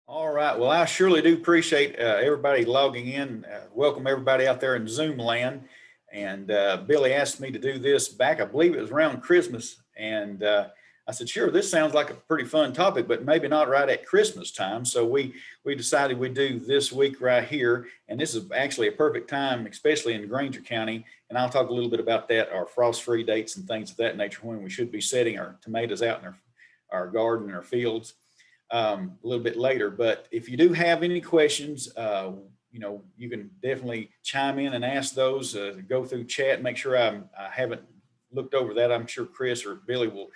All right. Well, I surely do appreciate everybody logging in. Welcome everybody out there in Zoom land. And Billy asked me to do this back, I believe it was around Christmas. And I said, sure, this sounds like a pretty fun topic, but maybe not right at Christmas time. So we decided we'd do this week right here. And this is actually a perfect time, especially in Grainger County. And I'll talk a little bit about that, our frost-free dates and things of that nature when we should be setting our tomatoes out in our garden and our fields. A little bit later, but if you do have any questions, you can definitely chime in and ask those. Go through chat, make sure I haven't looked over that. I'm sure Chris or Billy will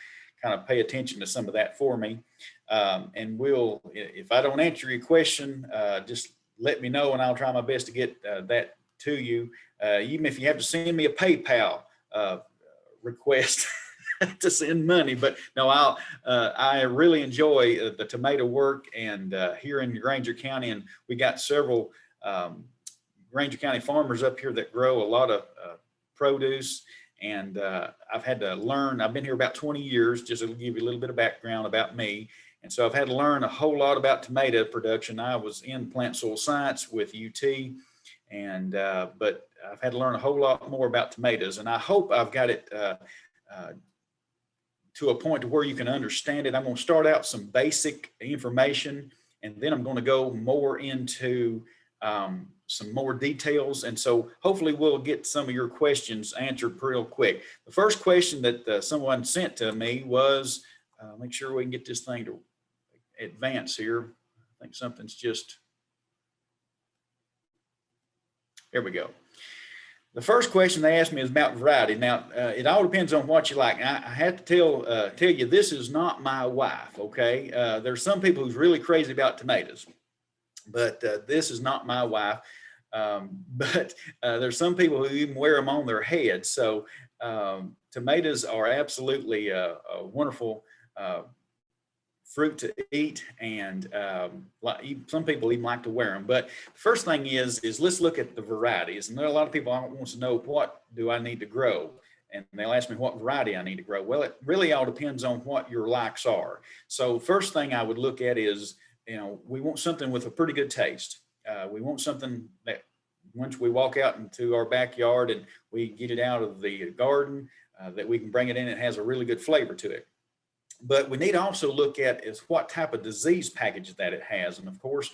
kind of pay attention to some of that for me. And if I don't answer your question, just let me know and I'll try my best to get that to you. Even if you have to send me a PayPal request to send money, but no, I really enjoy the tomato work and here in Grainger County, and we got several Grainger County farmers up here that grow a lot of produce, and I've had to learn. I've been here about 20 years, just to give you a little bit of background about me, and so I've had to learn a whole lot about tomato production. I was in plant soil science with UT, and but I've had to learn a whole lot more about tomatoes, and I hope I've got it to a point to where you can understand it. I'm going to start out some basic information, and then I'm going to go more into some more details. And so hopefully we'll get some of your questions answered real quick. The first question that someone sent to me was, make sure we can get this thing to advance here. I think something's just, there we go. The first question they asked me is about variety. Now, it all depends on what you like. I have to tell you, this is not my wife, okay? There's some people who's really crazy about tomatoes, but this is not my wife. But there's some people who even wear them on their heads. So tomatoes are absolutely a wonderful fruit to eat, and some people even like to wear them. But the first thing is let's look at the varieties. And there are a lot of people want to know, what do I need to grow? And they'll ask me what variety I need to grow. Well, it really all depends on what your likes are. So first thing I would look at is, we want something with a pretty good taste. We want something that once we walk out into our backyard and we get it out of the garden, that we can bring it in, it has a really good flavor to it. But we need to also look at is what type of disease package that it has. And of course,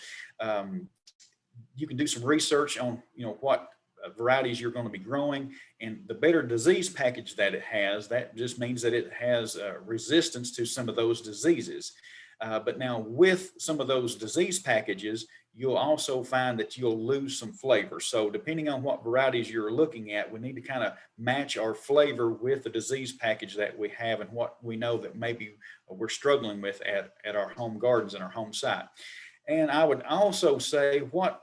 you can do some research on, what varieties you're going to be growing, and the better disease package that it has, that just means that it has resistance to some of those diseases. But now with some of those disease packages, you'll also find that you'll lose some flavor. So depending on what varieties you're looking at, we need to kind of match our flavor with the disease package that we have and what we know that maybe we're struggling with at our home gardens and our home site. And I would also say, what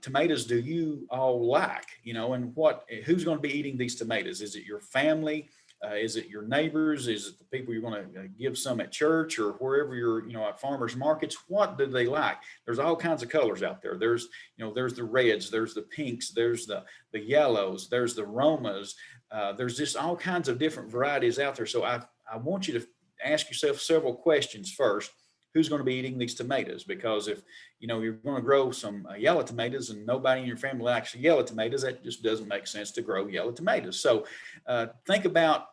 tomatoes do you all like, and who's going to be eating these tomatoes? Is it your family? Is it your neighbors? Is it the people you're going to give some at church or wherever you're, at farmers markets? What do they like? There's all kinds of colors out there. There's, there's the reds, there's the pinks, there's the yellows, there's the Romas. There's just all kinds of different varieties out there. So I want you to ask yourself several questions first. Who's going to be eating these tomatoes? Because if, you're going to grow some yellow tomatoes and nobody in your family likes yellow tomatoes, that just doesn't make sense to grow yellow tomatoes. So think about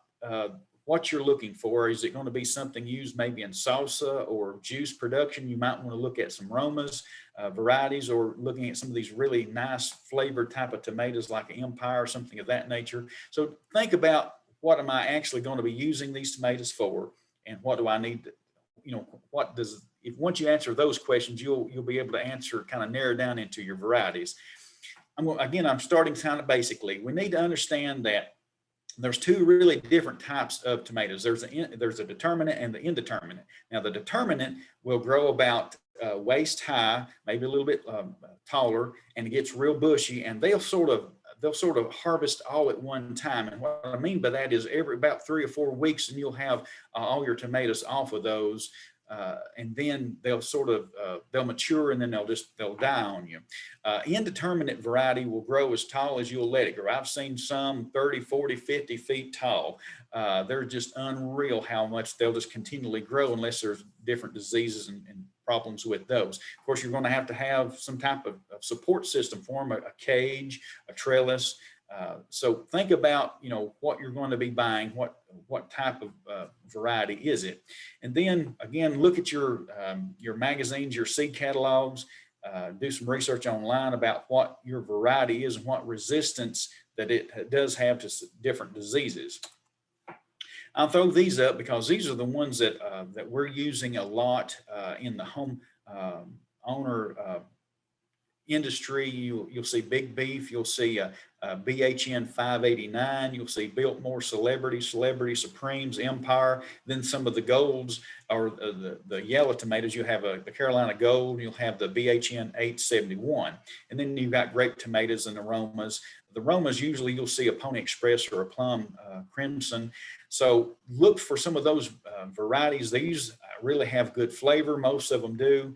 what you're looking for. Is it going to be something used maybe in salsa or juice production? You might want to look at some Romas varieties, or looking at some of these really nice flavored type of tomatoes like Empire or something of that nature. So think about, what am I actually going to be using these tomatoes for, and what do I need to, if once you answer those questions, you'll be able to answer, kind of narrow down into your varieties. I'm starting kind of basically. We need to understand that there's two really different types of tomatoes. There's a determinate and the indeterminate. Now the determinate will grow about waist high, maybe a little bit taller, and it gets real bushy, and they'll sort of harvest all at one time. And what I mean by that is every about 3 or 4 weeks, and you'll have all your tomatoes off of those. And then they'll they'll mature, and then they'll die on you. Indeterminate variety will grow as tall as you'll let it grow. I've seen some 30, 40, 50 feet tall. They're just unreal how much they'll just continually grow unless there's different diseases and problems with those. Of course, you're going to have some type of support system for them, a cage, a trellis. So think about, you know, what you're going to be buying, what type of variety is it, and then again look at your magazines, your seed catalogs. Do some research online about what your variety is and what resistance that it does have to different diseases. I'll throw these up because these are the ones that that we're using a lot in the home owner industry. You'll see Big Beef, you'll see BHN 589, you'll see Biltmore Celebrity, Celebrity Supremes, Empire. Then some of the golds or the yellow tomatoes, you have the Carolina Gold, you'll have the BHN 871, and then you've got grape tomatoes and aromas. The aromas, usually you'll see a Pony Express or a Plum Crimson. So look for some of those varieties. These really have good flavor. Most of them do.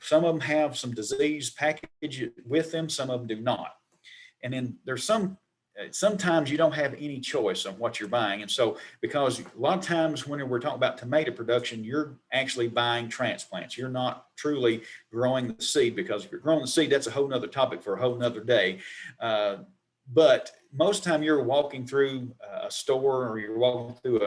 Some of them have some disease package with them. Some of them do not. And then there's sometimes you don't have any choice on what you're buying. And so, because a lot of times when we're talking about tomato production, you're actually buying transplants. You're not truly growing the seed, because if you're growing the seed, that's a whole nother topic for a whole nother day. But most of the time you're walking through a store, or you're walking through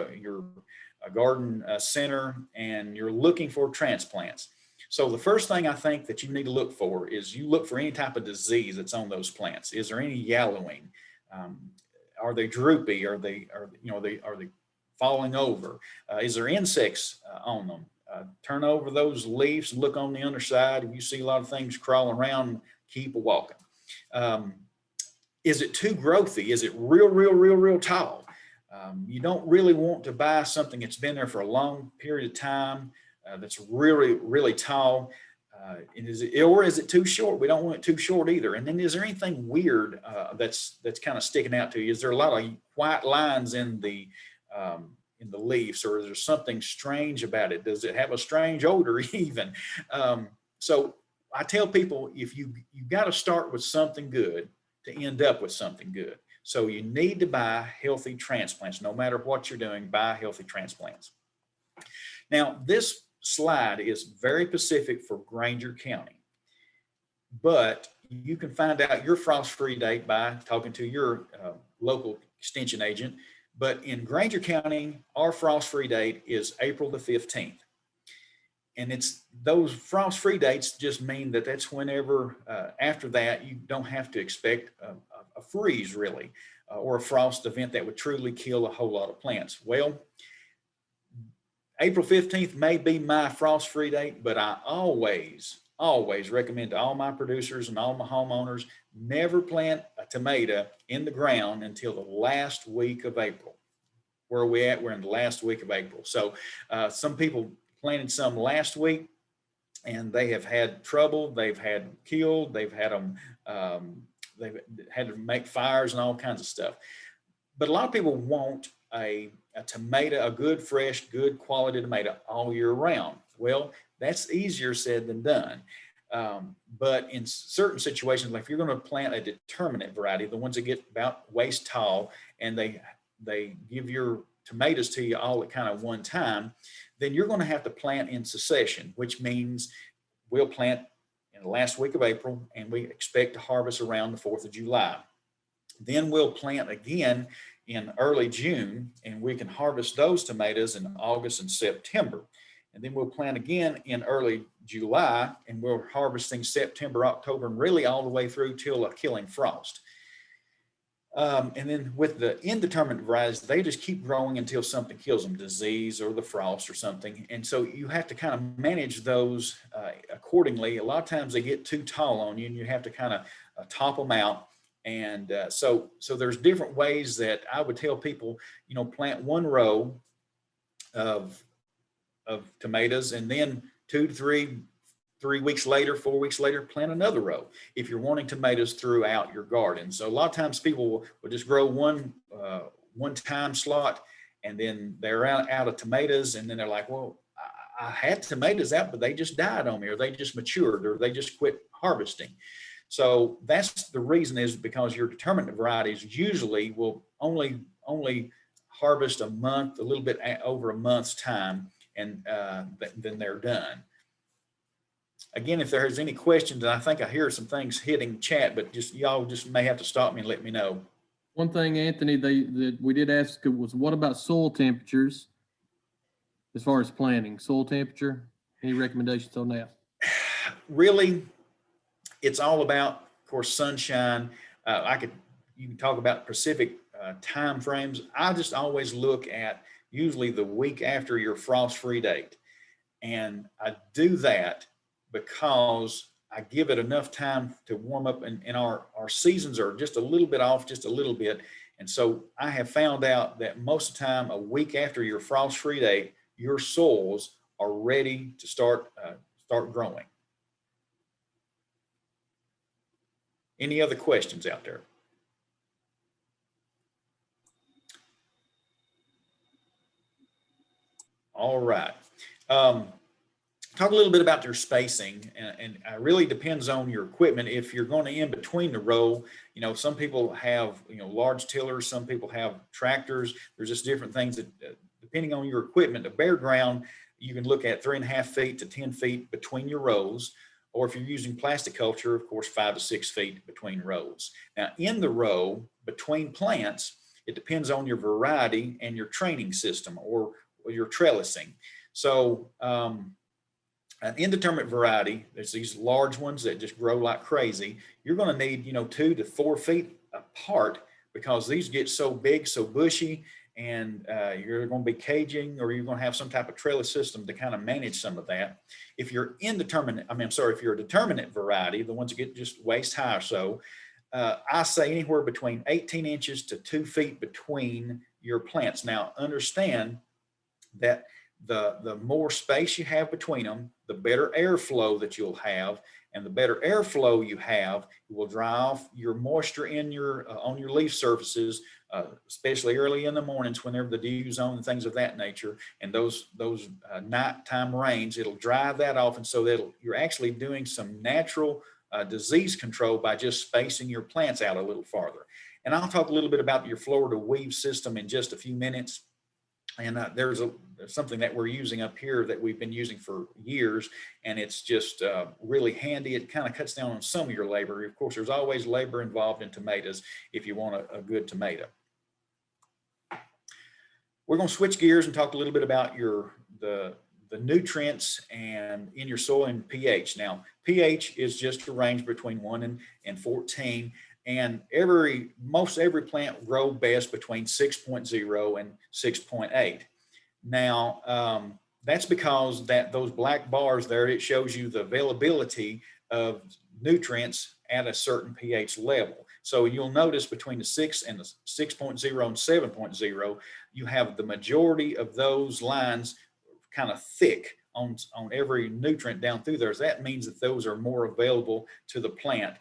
a garden center, and you're looking for transplants. So the first thing I think that you need to look for is you look for any type of disease that's on those plants. Is there any yellowing? Are they droopy? Are they falling over? Is there insects on them? Turn over those leaves and look on the underside. If you see a lot of things crawling around, keep walking. Is it too growthy? Is it real tall? You don't really want to buy something that's been there for a long period of time, that's really tall. Or is it too short? We don't want it too short either. And then is there anything weird that's kind of sticking out to you? Is there a lot of white lines in the leaves, or is there something strange about it? Does it have a strange odor even? So I tell people, if you got to start with something good to end up with something good. So you need to buy healthy transplants. No matter what you're doing, buy healthy transplants. Now, this slide is very specific for Grainger County, but you can find out your frost-free date by talking to your local extension agent. But in Grainger County, our frost-free date is April the 15th. And it's those frost-free dates just mean that that's whenever after that you don't have to expect a freeze really, or a frost event that would truly kill a whole lot of plants. Well, April 15th may be my frost-free date, but I always recommend to all my producers and all my homeowners, never plant a tomato in the ground until the last week of April. Where are we at? We're in the last week of April. So some people planted some last week and they have had trouble. They've had killed. They've had them, they've had to make fires and all kinds of stuff. But a lot of people want a tomato, a good, fresh, good quality tomato all year round. Well, that's easier said than done. But in certain situations, like if you're going to plant a determinate variety, the ones that get about waist tall, and they give your tomatoes to you all at kind of one time, then you're going to have to plant in succession, which means we'll plant in the last week of April, and we expect to harvest around the 4th of July. Then we'll plant again in early June, and we can harvest those tomatoes in August and September. And then we'll plant again in early July, and we're harvesting September, October, and really all the way through till a killing frost. And then with the indeterminate varieties, they just keep growing until something kills them, disease or the frost or something. And so you have to kind of manage those accordingly. A lot of times they get too tall on you, and you have to kind of top them out. And so there's different ways that I would tell people, you know, plant one row of tomatoes, and then 2 to 3 weeks later, 4 weeks later, plant another row if you're wanting tomatoes throughout your garden. So a lot of times people will just grow one time slot, and then they're out of tomatoes, and then they're like, well, I had tomatoes out, but they just died on me, or they just matured, or they just quit harvesting. So that's the reason, is because your determinate varieties usually will only harvest a month, a little bit over a month's time, and then they're done. Again, if there's any questions, and I think I hear some things hitting chat, but just y'all just may have to stop me and let me know. One thing, Anthony, that we did ask was, what about soil temperatures as far as planting? Soil temperature, any recommendations on that? Really, it's all about, of course, sunshine. You can talk about specific time frames. I just always look at usually the week after your frost-free date. And I do that because I give it enough time to warm up, and our seasons are just a little bit off, just a little bit. And so I have found out that most of the time, a week after your frost-free date, your soils are ready to start growing. Any other questions out there? All right. Talk a little bit about your spacing, and it really depends on your equipment. If you're going to in between the row, you know, some people have, you know, large tillers, some people have tractors. There's just different things that, depending on your equipment. The bare ground, you can look at 3.5 feet to 10 feet between your rows. Or if you're using plastic culture, of course, 5 to 6 feet between rows. Now, in the row between plants, it depends on your variety and your training system or your trellising. So, an indeterminate variety, there's these large ones that just grow like crazy. You're going to need, you know, 2 to 4 feet apart, because these get so big, so bushy, and you're going to be caging, or you're going to have some type of trellis system to kind of manage some of that. If you're if you're a determinate variety, the ones that get just waist high or so, I say anywhere between 18 inches to 2 feet between your plants. Now, understand that the more space you have between them, the better airflow that you'll have, and the better airflow you have, it will dry off your moisture in your on your leaf surfaces, especially early in the mornings whenever the dew's on and things of that nature, and those nighttime rains, it'll dry that off, and so that you're actually doing some natural disease control by just spacing your plants out a little farther. And I'll talk a little bit about your Florida weave system in just a few minutes. And there's something that we're using up here that we've been using for years, and it's just really handy. It kind of cuts down on some of your labor. Of course, there's always labor involved in tomatoes if you want a good tomato. We're going to switch gears and talk a little bit about the nutrients and in your soil and pH. Now, pH is just a range between 1 and 14. And most every plant grow best between 6.0 and 6.8. Now, that's because those black bars there, it shows you the availability of nutrients at a certain pH level. So you'll notice between the 6 and the 6.0 and 7.0, you have the majority of those lines kind of thick on every nutrient down through there. So that means that those are more available to the plant.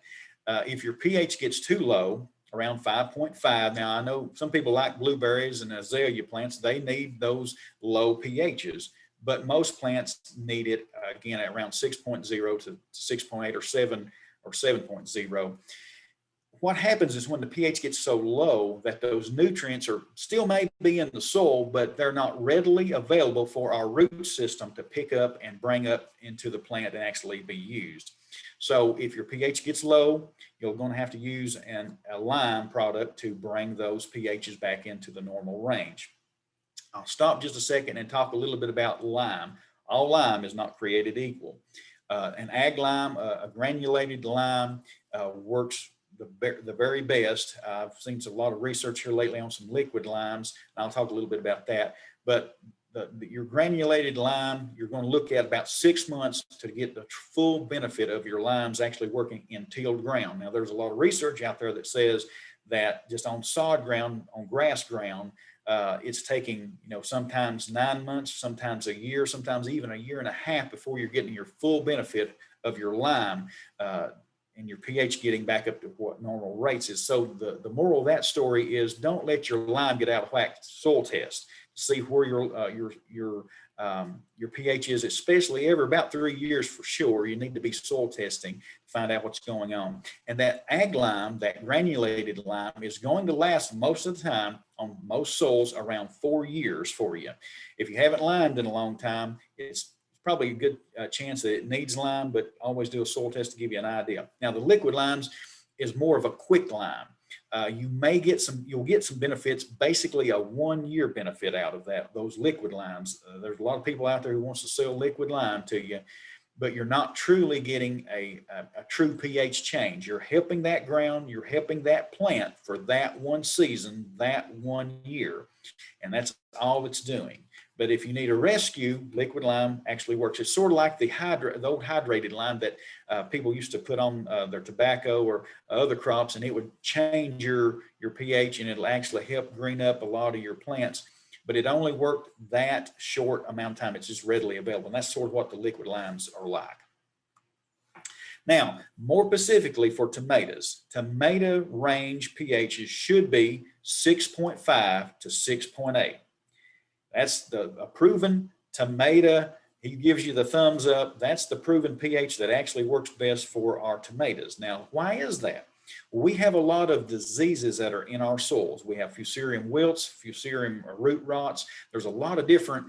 If your pH gets too low, around 5.5, now I know some people like blueberries and azalea plants, they need those low pHs, but most plants need it, again, at around 6.0 to 6.8 or 7 or 7.0. What happens is when the pH gets so low that those nutrients are still may be in the soil, but they're not readily available for our root system to pick up and bring up into the plant and actually be used. So if your pH gets low, you're going to have to use a lime product to bring those pHs back into the normal range. I'll stop just a second and talk a little bit about lime. All lime is not created equal. An ag lime, a granulated lime, works the very best. I've seen a lot of research here lately on some liquid limes, and I'll talk a little bit about that. But your granulated lime, you're going to look at about 6 months to get the full benefit of your limes actually working in tilled ground. Now, there's a lot of research out there that says that just on sod ground, on grass ground, it's taking, sometimes 9 months, sometimes a year, sometimes even a year and a half before you're getting your full benefit of your lime and your pH getting back up to what normal rates is. So the moral of that story is, don't let your lime get out of whack. Soil test. See where your pH is, especially every about 3 years for sure. You need to be soil testing to find out what's going on. And that ag lime, that granulated lime, is going to last most of the time on most soils around 4 years for you. If you haven't limed in a long time, it's probably a good chance that it needs lime, but always do a soil test to give you an idea. Now, the liquid limes is more of a quick lime. You'll get some benefits, basically a 1-year benefit out of those liquid limes. There's a lot of people out there who wants to sell liquid lime to you, but you're not truly getting a true pH change. You're helping that ground, you're helping that plant for that one season, that 1 year, and that's all it's doing. But if you need a rescue, liquid lime actually works. It's sort of like the old hydrated lime that people used to put on their tobacco or other crops, and it would change your pH, and it'll actually help green up a lot of your plants. But it only worked that short amount of time. It's just readily available. And that's sort of what the liquid limes are like. Now, more specifically for tomatoes, tomato range pHs should be 6.5 to 6.8. That's a proven tomato. He gives you the thumbs up. That's the proven pH that actually works best for our tomatoes. Now, why is that? We have a lot of diseases that are in our soils. We have Fusarium wilts, Fusarium root rots. There's a lot of different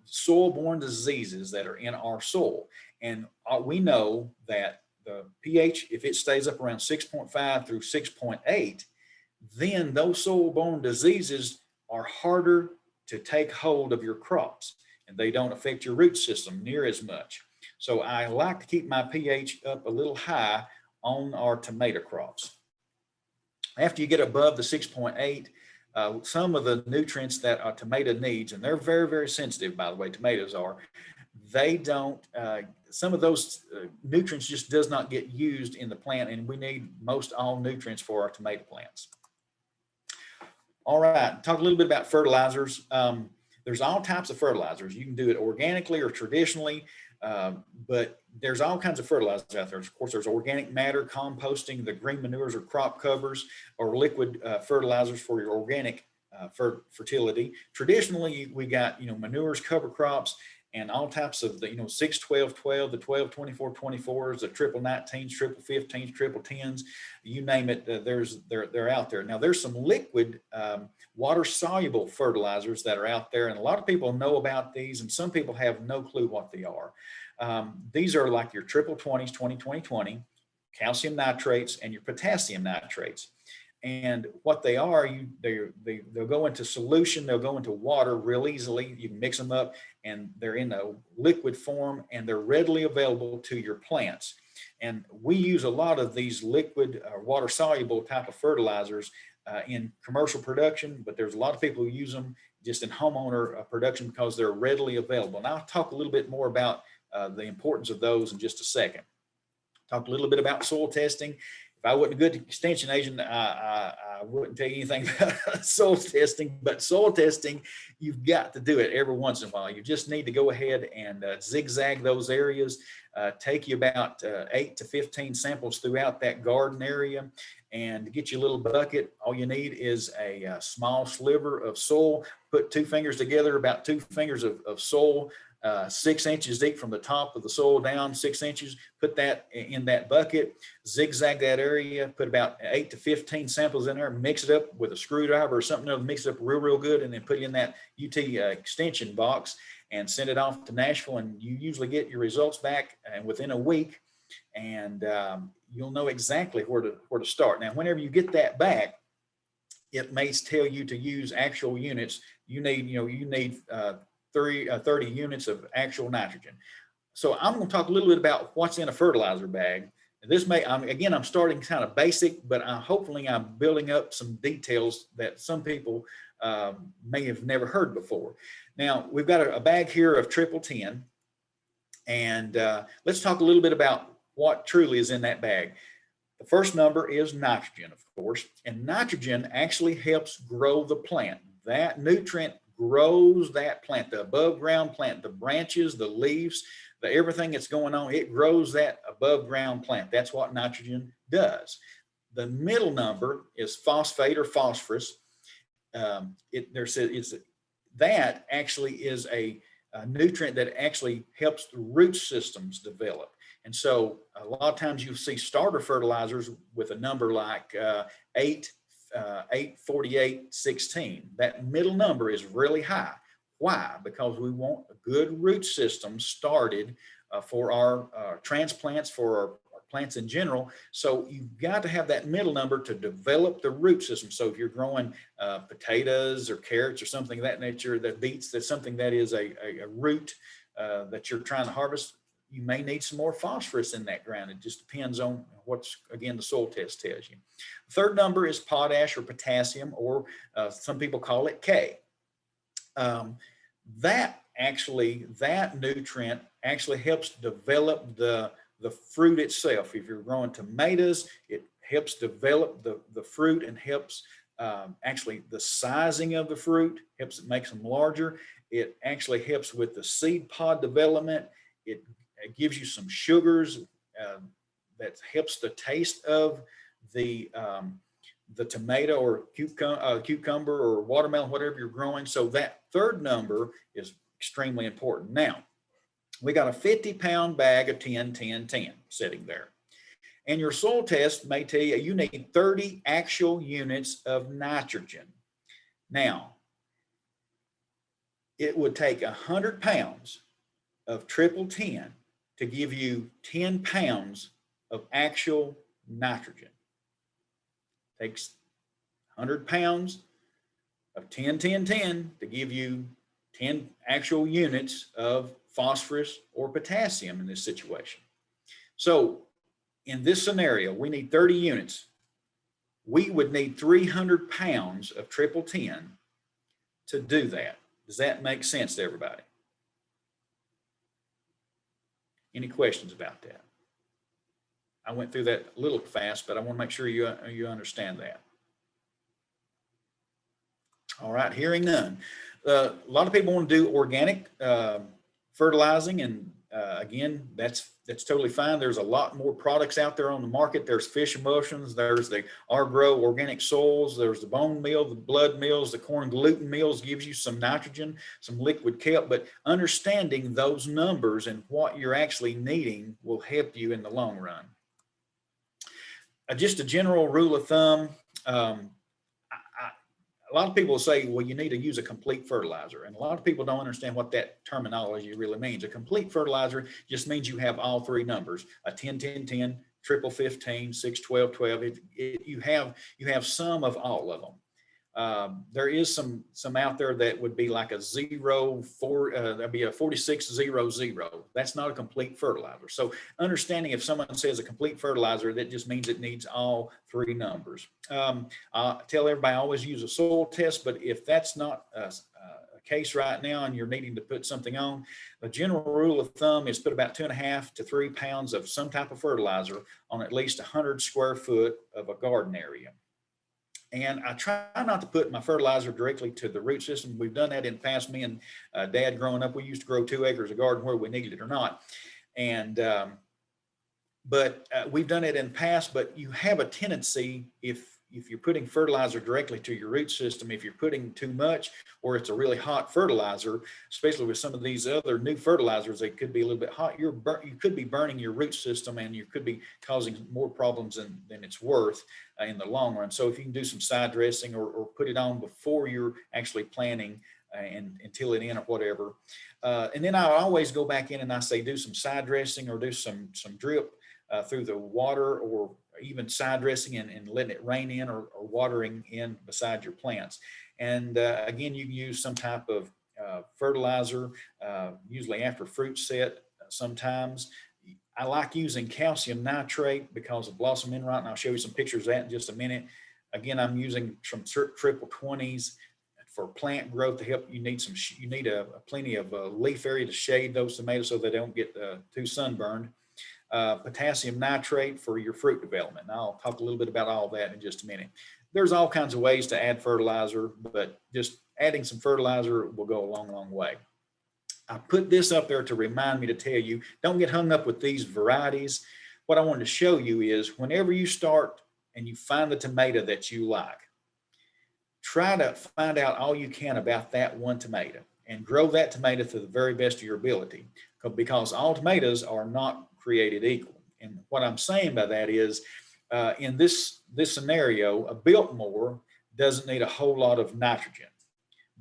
soil-borne diseases that are in our soil. And we know that the pH, if it stays up around 6.5 through 6.8, then those soil-borne diseases are harder to take hold of your crops, and they don't affect your root system near as much. So I like to keep my pH up a little high on our tomato crops. After you get above the 6.8, some of the nutrients that a tomato needs, and they're very, very sensitive, by the way, tomatoes are, they don't, some of those nutrients just does not get used in the plant, and we need most all nutrients for our tomato plants. All right, talk a little bit about fertilizers. There's all types of fertilizers. You can do it organically or traditionally, but there's all kinds of fertilizers out there. Of course, there's organic matter, composting, the green manures or crop covers, or liquid fertilizers for your organic fertility. Traditionally, we got, manures, cover crops, and all types of the, 6, 12, 12, the 12, 24, 24s, the triple 19s, triple 15s, triple 10s, you name it, they're out there. Now there's some liquid water soluble fertilizers that are out there, and a lot of people know about these, and some people have no clue what they are. These are like your triple 20s, 20, 20, 20, calcium nitrates, and your potassium nitrates. And what they are, they'll go into solution, they'll go into water real easily. You can mix them up, and they're in a liquid form, and they're readily available to your plants. And we use a lot of these liquid water soluble type of fertilizers in commercial production, but there's a lot of people who use them just in homeowner production because they're readily available. And I'll talk a little bit more about the importance of those in just a second. Talk a little bit about soil testing. If I wasn't a good extension agent, I wouldn't tell you anything about soil testing, but soil testing, you've got to do it every once in a while. You just need to go ahead and zigzag those areas. Take you about 8 to 15 samples throughout that garden area, and to get you a little bucket, all you need is a small sliver of soil. Put 2 fingers together, about 2 fingers of soil, 6 inches deep from the top of the soil down, 6 inches, put that in that bucket, zigzag that area, put about 8 to 15 samples in there, mix it up with a screwdriver or something else, mix it up real good, and then put it in that UT extension box and send it off to Nashville. And you usually get your results back within a week, and you'll know exactly where to start. Now, whenever you get that back, it may tell you to use actual units. You need 30 units of actual nitrogen. So I'm going to talk a little bit about what's in a fertilizer bag. And this I'm starting kind of basic, but hopefully I'm building up some details that some people may have never heard before. Now, we've got a bag here of triple 10, and let's talk a little bit about what truly is in that bag. The first number is nitrogen, of course, and nitrogen actually helps grow the plant. That nutrient grows that plant, the above ground plant, the branches, the leaves, everything that's going on, it grows that above ground plant. That's what nitrogen does. The middle number is phosphate or phosphorus. That actually is a nutrient that actually helps the root systems develop. And so a lot of times you'll see starter fertilizers with a number like 8, 48, 16. That middle number is really high. Why? Because we want a good root system started for our transplants, for our plants in general. So you've got to have that middle number to develop the root system. So if you're growing potatoes or carrots or something of that nature, that beets, that's something that is a root that you're trying to harvest, you may need some more phosphorus in that ground. It just depends on what's, again, the soil test tells you. The third number is potash or potassium, or some people call it K. That nutrient actually helps develop the fruit itself. If you're growing tomatoes, it helps develop the fruit and helps actually the sizing of the fruit, helps it makes them larger. It actually helps with the seed pod development. It gives you some sugars that helps the taste of the tomato or cucumber or watermelon, whatever you're growing. So that third number is extremely important. Now, we got a 50-pound bag of 10, 10, 10 sitting there. And your soil test may tell you you need 30 actual units of nitrogen. Now, it would take 100 pounds of triple 10 to give you 10 pounds of actual nitrogen. Takes 100 pounds of 10, 10, 10 to give you 10 actual units of phosphorus or potassium in this situation. So in this scenario, we need 30 units. We would need 300 pounds of triple 10 to do that. Does that make sense to everybody? Any questions about that? I went through that a little fast, but I want to make sure you understand that. All right, hearing none. A lot of people want to do organic fertilizing, and again, that's totally fine. There's a lot more products out there on the market. There's fish emulsions, there's the Agro organic soils, there's the bone meal, the blood meals, the corn gluten meals gives you some nitrogen, some liquid kelp, but understanding those numbers and what you're actually needing will help you in the long run. Just a general rule of thumb, a lot of people say, well, you need to use a complete fertilizer. And a lot of people don't understand what that terminology really means. A complete fertilizer just means you have all three numbers, a 10, 10, 10, triple 15, 6, 12, 12. You have some of all of them. There is some out there that would be like a 0-4, that'd be a 46-0-0. That's not a complete fertilizer. So understanding if someone says a complete fertilizer, that just means it needs all three numbers. I tell everybody I always use a soil test, but if that's not a case right now and you're needing to put something on, the general rule of thumb is put about 2.5 to 3 pounds of some type of fertilizer on at least 100 square foot of a garden area. And I try not to put my fertilizer directly to the root system. We've done that in the past. Me and Dad growing up, we used to grow 2 acres of garden where we needed it or not. And, but we've done it in the past, but you have a tendency, if you're putting fertilizer directly to your root system, if you're putting too much, or it's a really hot fertilizer, especially with some of these other new fertilizers, they could be a little bit hot. You could be burning your root system, and you could be causing more problems than it's worth in the long run. So if you can do some side dressing or put it on before you're actually planting and till it in or whatever. And then I always go back in and I say, do some side dressing or do some drip through the water, or even side dressing and letting it rain in or watering in beside your plants. And again, you can use some type of fertilizer, usually after fruit set sometimes. I like using calcium nitrate because of blossom enrot, and I'll show you some pictures of that in just a minute. Again, I'm using some triple 20s for plant growth to help. You need plenty of leaf area to shade those tomatoes so they don't get too sunburned. Potassium nitrate for your fruit development. And I'll talk a little bit about all that in just a minute. There's all kinds of ways to add fertilizer, but just adding some fertilizer will go a long, long way. I put this up there to remind me to tell you, don't get hung up with these varieties. What I wanted to show you is whenever you start and you find the tomato that you like, try to find out all you can about that one tomato and grow that tomato to the very best of your ability, because all tomatoes are not created equal. And what I'm saying by that is, in this scenario, a Biltmore doesn't need a whole lot of nitrogen,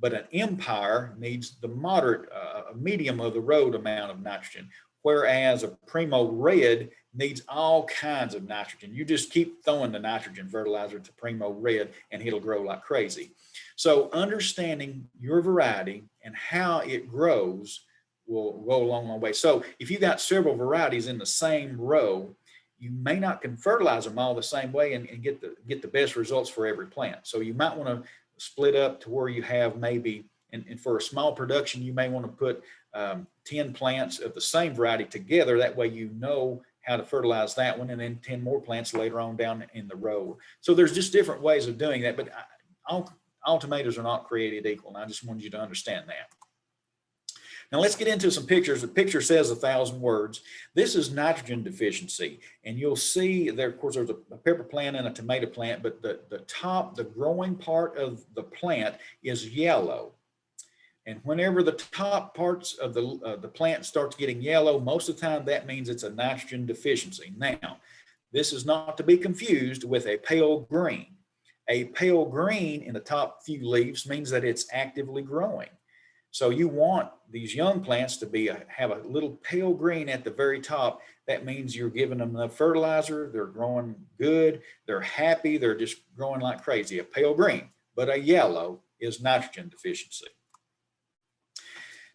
but an Empire needs the moderate, medium of the road amount of nitrogen, whereas a Primo Red needs all kinds of nitrogen. You just keep throwing the nitrogen fertilizer to Primo Red and it'll grow like crazy. So understanding your variety and how it grows will go a long, long way. So if you got several varieties in the same row, you may not can fertilize them all the same way and get the best results for every plant. So you might want to split up to where you have maybe, and for a small production, you may want to put 10 plants of the same variety together. That way you know how to fertilize that one, and then 10 more plants later on down in the row. So there's just different ways of doing that, but all tomatoes are not created equal, and I just wanted you to understand that. Now let's get into some pictures. The picture says 1,000 words. This is nitrogen deficiency, and you'll see there, of course, there's a pepper plant and a tomato plant, but the growing part of the plant is yellow. And whenever the top parts of the plant starts getting yellow, most of the time that means it's a nitrogen deficiency. Now, this is not to be confused with a pale green. A pale green in the top few leaves means that it's actively growing. So you want these young plants to have a little pale green at the very top. That means you're giving them enough fertilizer, they're growing good, they're happy, they're just growing like crazy. A pale green, but a yellow is nitrogen deficiency.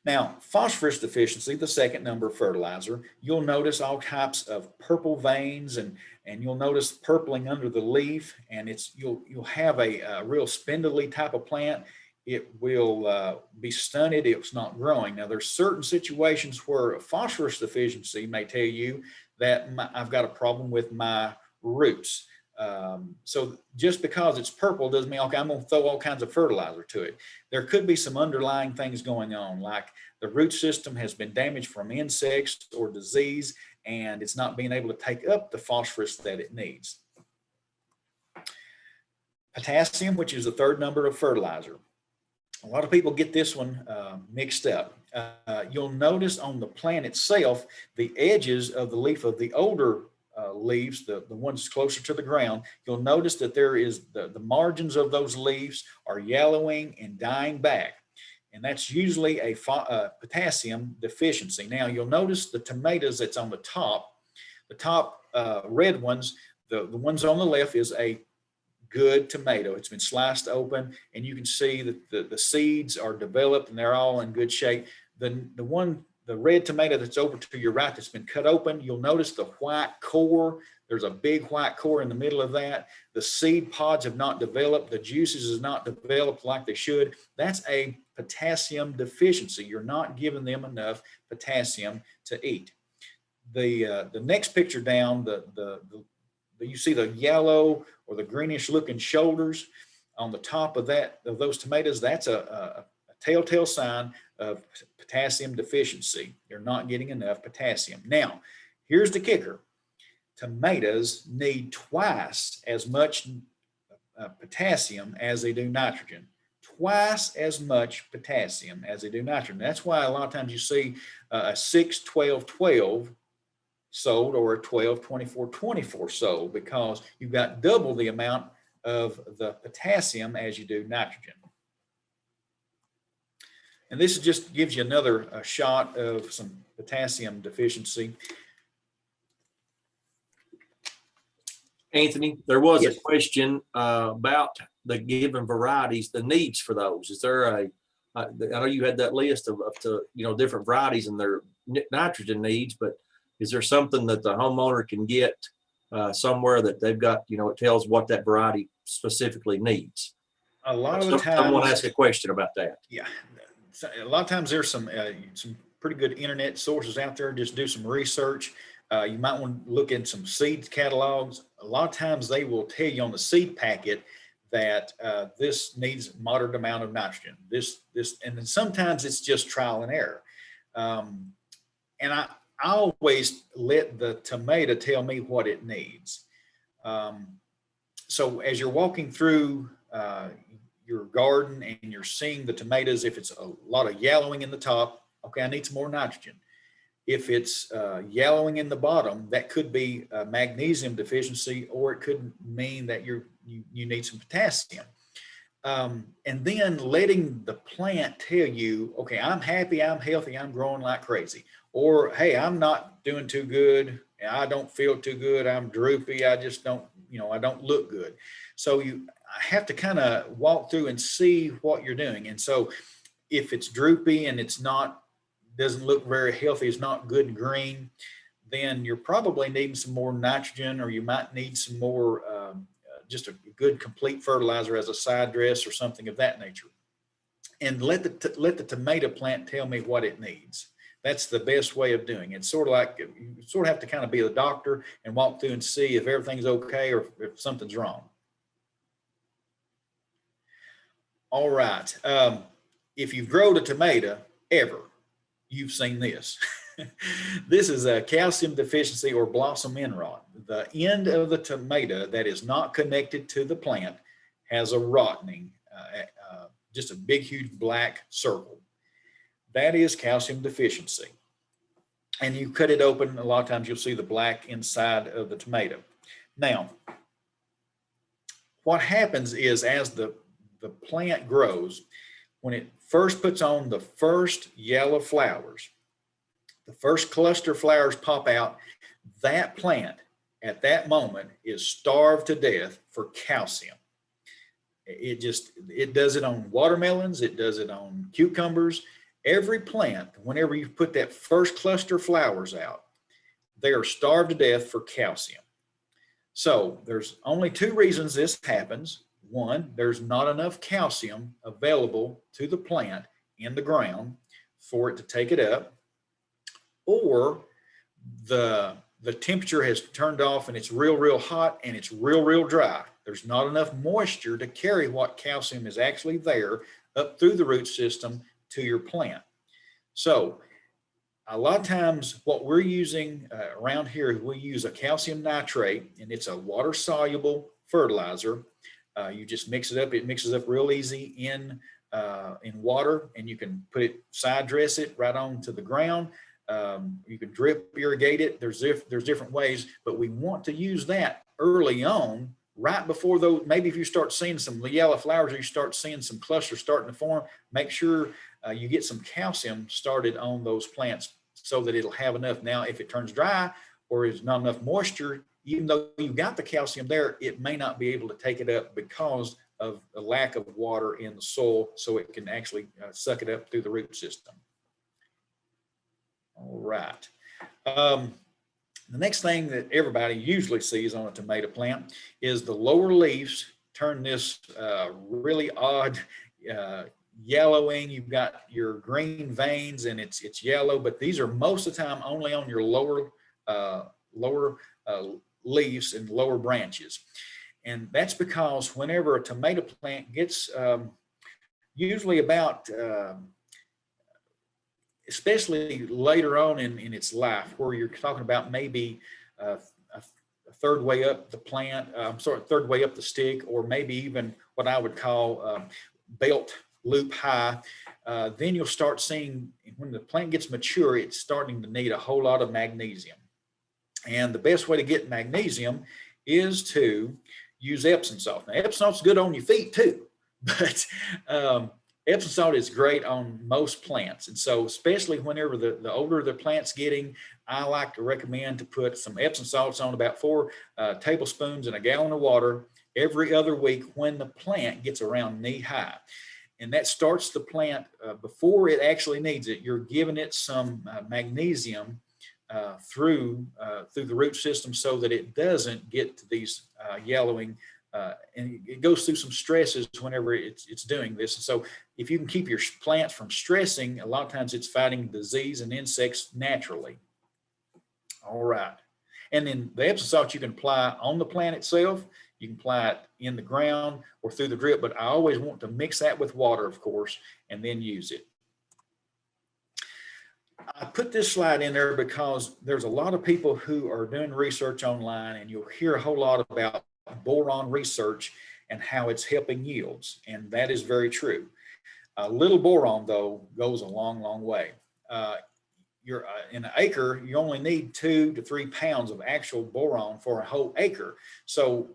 Now, phosphorus deficiency, the second number fertilizer, you'll notice all types of purple veins, and you'll notice purpling under the leaf, and you'll have a real spindly type of plant. It will be stunted if it's not growing. Now, there's certain situations where a phosphorus deficiency may tell you that I've got a problem with my roots. So just because it's purple doesn't mean, okay, I'm going to throw all kinds of fertilizer to it. There could be some underlying things going on, like the root system has been damaged from insects or disease, and it's not being able to take up the phosphorus that it needs. Potassium, which is the third number of fertilizer. A lot of people get this one mixed up. You'll notice on the plant itself, the edges of the leaf of the older leaves, the ones closer to the ground, you'll notice that there is the margins of those leaves are yellowing and dying back. And that's usually a potassium deficiency. Now you'll notice the tomatoes that's on the top red ones, the ones on the left is a good tomato. It's been sliced open, and you can see that the seeds are developed and they're all in good shape. The red tomato that's over to your right that's been cut open, you'll notice the white core. There's a big white core in the middle of that. The seed pods have not developed. The juices is not developed like they should. That's a potassium deficiency. You're not giving them enough potassium to eat. The next picture down, you see the yellow or the greenish looking shoulders on the top of those tomatoes. That's a telltale sign of potassium deficiency. You're not getting enough potassium. Now, here's the kicker. Tomatoes need twice as much potassium as they do nitrogen. Twice as much potassium as they do nitrogen. That's why a lot of times you see a 6-12-12 sold or a 12-24-24 sold, because you've got double the amount of the potassium as you do nitrogen. And this just gives you another shot of some potassium deficiency. Anthony, there was Yes. a question about the given varieties, the needs for those. Is there I know you had that list of different varieties and their nitrogen needs, but is there something that the homeowner can get somewhere that they've got, it tells what that variety specifically needs? A lot of the times, someone asked a question about that. Yeah, a lot of times there's some pretty good internet sources out there. Just do some research. You might want to look in some seed catalogs. A lot of times they will tell you on the seed packet that this needs moderate amount of nitrogen. And then sometimes it's just trial and error. And I always let the tomato tell me what it needs. So as you're walking through your garden and you're seeing the tomatoes, if it's a lot of yellowing in the top, okay, I need some more nitrogen. If it's yellowing in the bottom, that could be a magnesium deficiency, or it could mean that you need some potassium. And then letting the plant tell you, okay, I'm happy, I'm healthy, I'm growing like crazy. Or, hey, I'm not doing too good. I don't feel too good. I'm droopy. I just don't, I don't look good. So I have to kind of walk through and see what you're doing. And so if it's droopy and doesn't look very healthy, it's not good and green, then you're probably needing some more nitrogen, or you might need some more, just a good complete fertilizer as a side dress or something of that nature. And let the tomato plant tell me what it needs. That's the best way of doing it. It's sort of like you sort of have to kind of be the doctor and walk through and see if everything's okay or if something's wrong. All right. If you've grown a tomato ever, you've seen this. This is a calcium deficiency or blossom end rot. The end of the tomato that is not connected to the plant has a rotting, just a big, huge black circle. That is calcium deficiency. And you cut it open, a lot of times you'll see the black inside of the tomato. Now, what happens is as the plant grows, when it first puts on the first yellow flowers, the first cluster flowers pop out, that plant at that moment is starved to death for calcium. It does it on watermelons, it does it on cucumbers. Every plant, whenever you put that first cluster flowers out, they are starved to death for calcium. So there's only two reasons this happens. One, there's not enough calcium available to the plant in the ground for it to take it up, or the temperature has turned off and it's real hot and it's real dry. There's not enough moisture to carry what calcium is actually there up through the root system to your plant. So a lot of times what we're using around here, we use a calcium nitrate, and it's a water soluble fertilizer. You just mix it up. It mixes up real easy in water, and you can side dress it right onto the ground. You can drip irrigate it. There's different ways, but we want to use that early on, right before those. Maybe if you start seeing some yellow flowers, or you start seeing some clusters starting to form, make sure you get some calcium started on those plants so that it'll have enough. Now, if it turns dry or is not enough moisture, even though you got the calcium there, it may not be able to take it up because of a lack of water in the soil, so it can actually suck it up through the root system. All right. The next thing that everybody usually sees on a tomato plant is the lower leaves turn this really odd yellowing. You've got your green veins and it's yellow, but these are most of the time only on your lower leaves and lower branches. And that's because whenever a tomato plant gets usually about especially later on in its life, where you're talking about maybe a third way up the plant, third way up the stick, or maybe even what I would call belt loop high, then you'll start seeing when the plant gets mature, it's starting to need a whole lot of magnesium. And the best way to get magnesium is to use Epsom salt. Now, Epsom salt's good on your feet too, but Epsom salt is great on most plants. And so especially whenever the older the plant's getting, I like to recommend to put some Epsom salts on about 4 tablespoons in a gallon of water every other week when the plant gets around knee high. And that starts the plant before it actually needs it. You're giving it some magnesium through the root system so that it doesn't get to these yellowing, and it goes through some stresses whenever it's doing this. And so if you can keep your plants from stressing, a lot of times it's fighting disease and insects naturally. All right. And then the Epsom salt you can apply on the plant itself. You can apply it in the ground or through the drip, but I always want to mix that with water, of course, and then use it. I put this slide in there because there's a lot of people who are doing research online, and you'll hear a whole lot about Boron Research and how it's helping yields, and that is very true. A little boron, though, goes a long way. In an acre, you only need 2 to 3 pounds of actual boron for a whole acre. So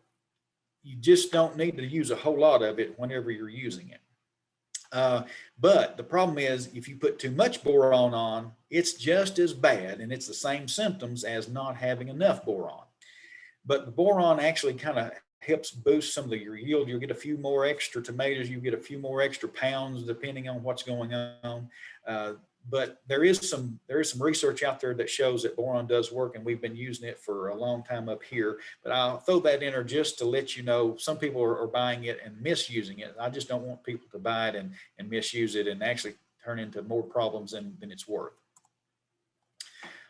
you just don't need to use a whole lot of it whenever you're using it. But the problem is if you put too much boron on, it's just as bad, and it's the same symptoms as not having enough boron. But the boron actually kind of helps boost some of your yield. You'll get a few more extra tomatoes. You get a few more extra pounds depending on what's going on. But there is some research out there that shows that boron does work, and we've been using it for a long time up here. But I'll throw that in there just to let you know some people are buying it and misusing it. I just don't want people to buy it and misuse it and actually turn into more problems than it's worth.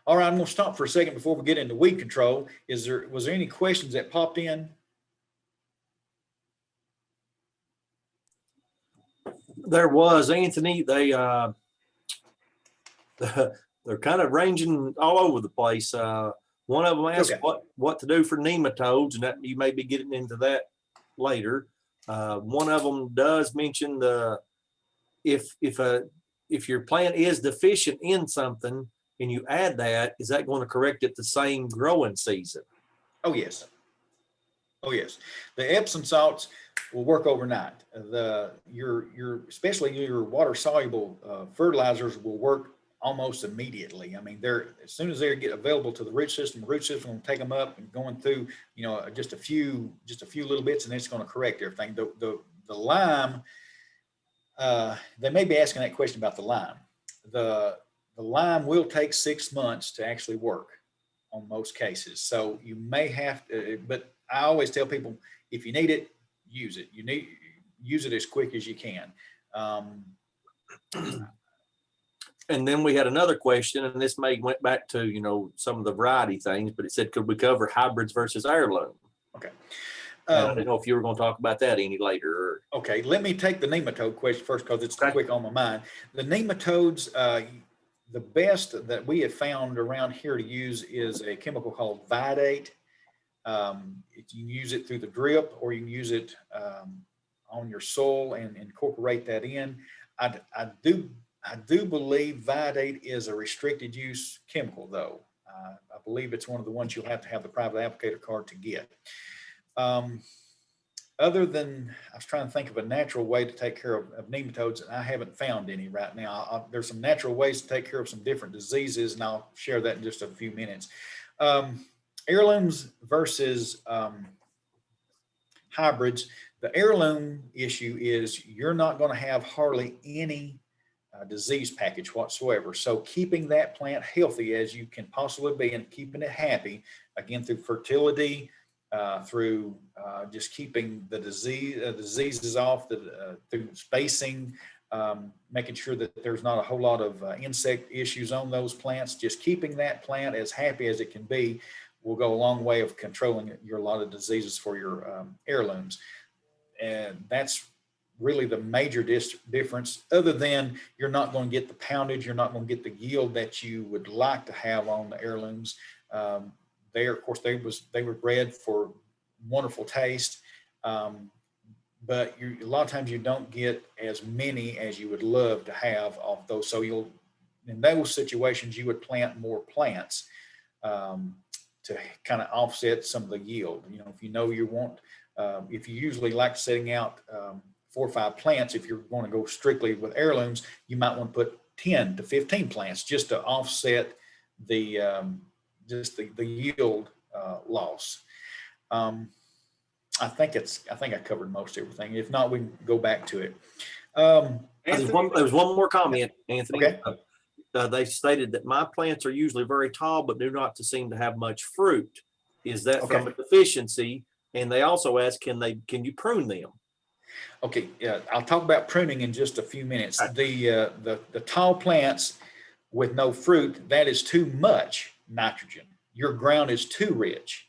All right, I'm going to stop for a second before we get into weed control. Was there any questions that popped in? There was, Anthony. They're kind of ranging all over the place. One of them asked what to do for nematodes, and that you may be getting into that later. One of them does mention if your plant is deficient in something and you add that, is that going to correct it the same growing season? Oh yes. Oh yes. The Epsom salts will work overnight. Especially your water soluble fertilizers will work almost immediately. I mean, as soon as they get available to the root system will take them up and going through, just a few little bits, and it's going to correct everything. The lime, they may be asking that question about the lime. The lime will take 6 months to actually work on most cases. So you may have to, but I always tell people, if you need it, use it. Use it as quick as you can. And then we had another question, and this went back to, some of the variety things, but it said, could we cover hybrids versus heirloom? Okay. I didn't know if you were going to talk about that any later. Okay, let me take the nematode question first because it's quick on my mind. The nematodes, the best that we have found around here to use is a chemical called Vidate. You can use it through the drip, or you can use it on your soil and incorporate that in. I do believe Vidate is a restricted use chemical, though. I believe it's one of the ones you'll have to have the private applicator card to get. Other than, I was trying to think of a natural way to take care of nematodes, and I haven't found any right now. There's some natural ways to take care of some different diseases, and I'll share that in just a few minutes. Heirlooms versus hybrids. The heirloom issue is you're not going to have hardly any disease package whatsoever. So keeping that plant healthy as you can possibly be and keeping it happy, again, through fertility, through just keeping the diseases off, through spacing, making sure that there's not a whole lot of insect issues on those plants. Just keeping that plant as happy as it can be will go a long way of controlling a lot of diseases for your heirlooms. And that's really the major difference, other than you're not going to get the poundage, you're not going to get the yield that you would like to have on the heirlooms. Of course, they were bred for wonderful taste, but a lot of times you don't get as many as you would love to have off those. So in those situations, you would plant more plants to kind of offset some of the yield. If you want, if you usually like setting out 4 or 5 plants, if you're going to go strictly with heirlooms, you might want to put 10 to 15 plants just to offset the yield loss. I think I covered most everything. If not, we can go back to it. There's one more comment, Anthony. Okay. They stated that my plants are usually very tall, but do not seem to have much fruit. Is that from a deficiency? And they also ask, can you prune them? Okay, yeah, I'll talk about pruning in just a few minutes. The tall plants with no fruit, that is too much nitrogen. Your ground is too rich.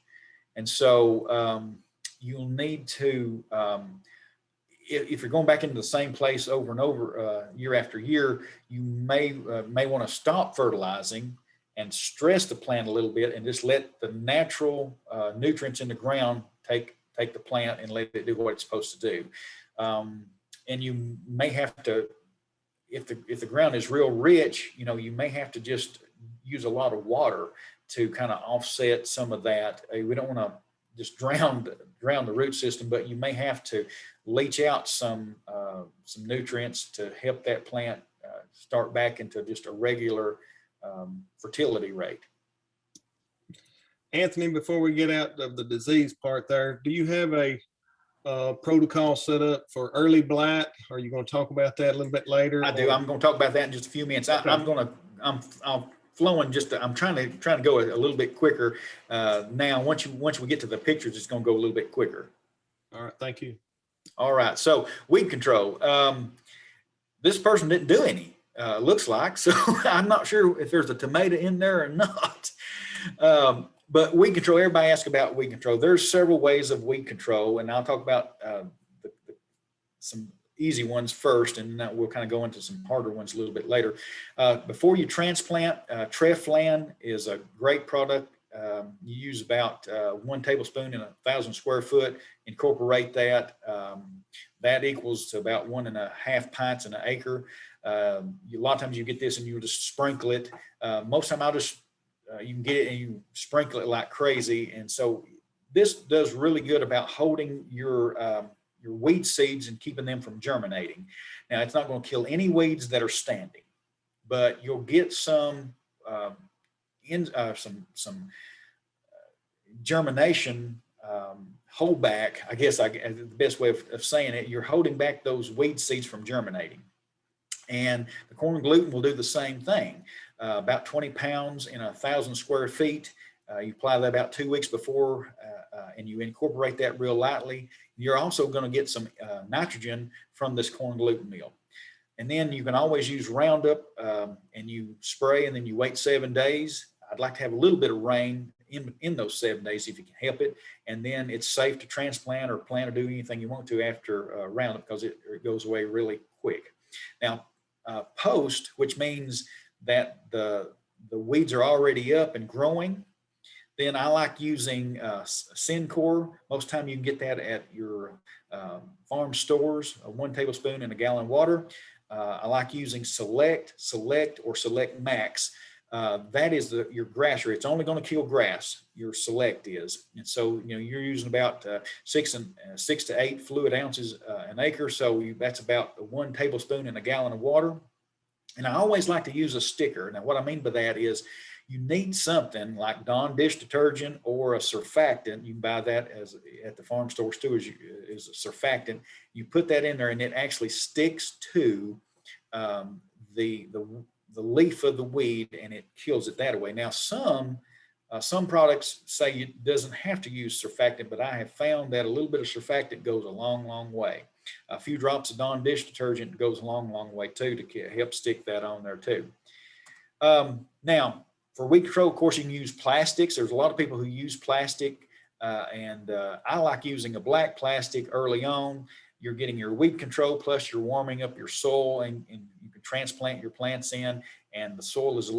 And so you'll need to, if you're going back into the same place over and over year after year, you may want to stop fertilizing and stress the plant a little bit and just let the natural nutrients in the ground take the plant and let it do what it's supposed to do. And you may have to, if the ground is real rich, you may have to just use a lot of water to kind of offset some of that. We don't want to just drown the root system, but you may have to leach out some nutrients to help that plant start back into just a regular fertility rate. Anthony, before we get out of the disease part there, do you have a protocol set up for early blight? Are you going to talk about that a little bit later? I do. I'm going to talk about that in just a few minutes. Okay. I'm flowing I'm trying to go a little bit quicker. Now, once we get to the pictures, it's going to go a little bit quicker. All right. Thank you. All right. So weed control. This person didn't do any, looks like, so I'm not sure if there's a tomato in there or not. But weed control, everybody asks about weed control. There's several ways of weed control, and I'll talk about some easy ones first, and then we'll kind of go into some harder ones a little bit later. Before you transplant, Treflan is a great product. You use about 1 tablespoon in 1,000 square foot, incorporate that. That equals to about 1.5 pints in an acre. A lot of times you get this and you just sprinkle it. Most of the time I'll just, you can get it and you sprinkle it like crazy. And so this does really good about holding your weed seeds and keeping them from germinating. Now, it's not going to kill any weeds that are standing, but you'll get some germination holdback. I guess the best way of saying it, you're holding back those weed seeds from germinating. And the corn gluten will do the same thing. About 20 pounds in 1,000 square feet. You apply that about 2 weeks before, and you incorporate that real lightly. You're also going to get some nitrogen from this corn gluten meal. And then you can always use Roundup, and you spray, and then you wait 7 days. I'd like to have a little bit of rain in those 7 days if you can help it. And then it's safe to transplant or plant or do anything you want to after Roundup, because it goes away really quick. Now, post, which means that the weeds are already up and growing, then I like using Syncor. Most time you can get that at your farm stores, 1 tablespoon in a gallon of water. I like using Select, or Select Max. That is your grasser. It's only going to kill grass. Your Select is, and so you're using about 6 to 8 fluid ounces an acre. So that's about 1 tablespoon in a gallon of water. And I always like to use a sticker. Now, what I mean by that is you need something like Dawn dish detergent or a surfactant. You can buy that at the farm stores too, as a surfactant. You put that in there, and it actually sticks to the leaf of the weed, and it kills it that way. Now, some products say it doesn't have to use surfactant, but I have found that a little bit of surfactant goes a long, long way. A few drops of Dawn dish detergent goes a long, long way too, to help stick that on there too. Now, for weed control, of course, you can use plastics. There's a lot of people who use plastic, and I like using a black plastic early on. You're getting your weed control, plus you're warming up your soil, and you can transplant your plants in, and the soil is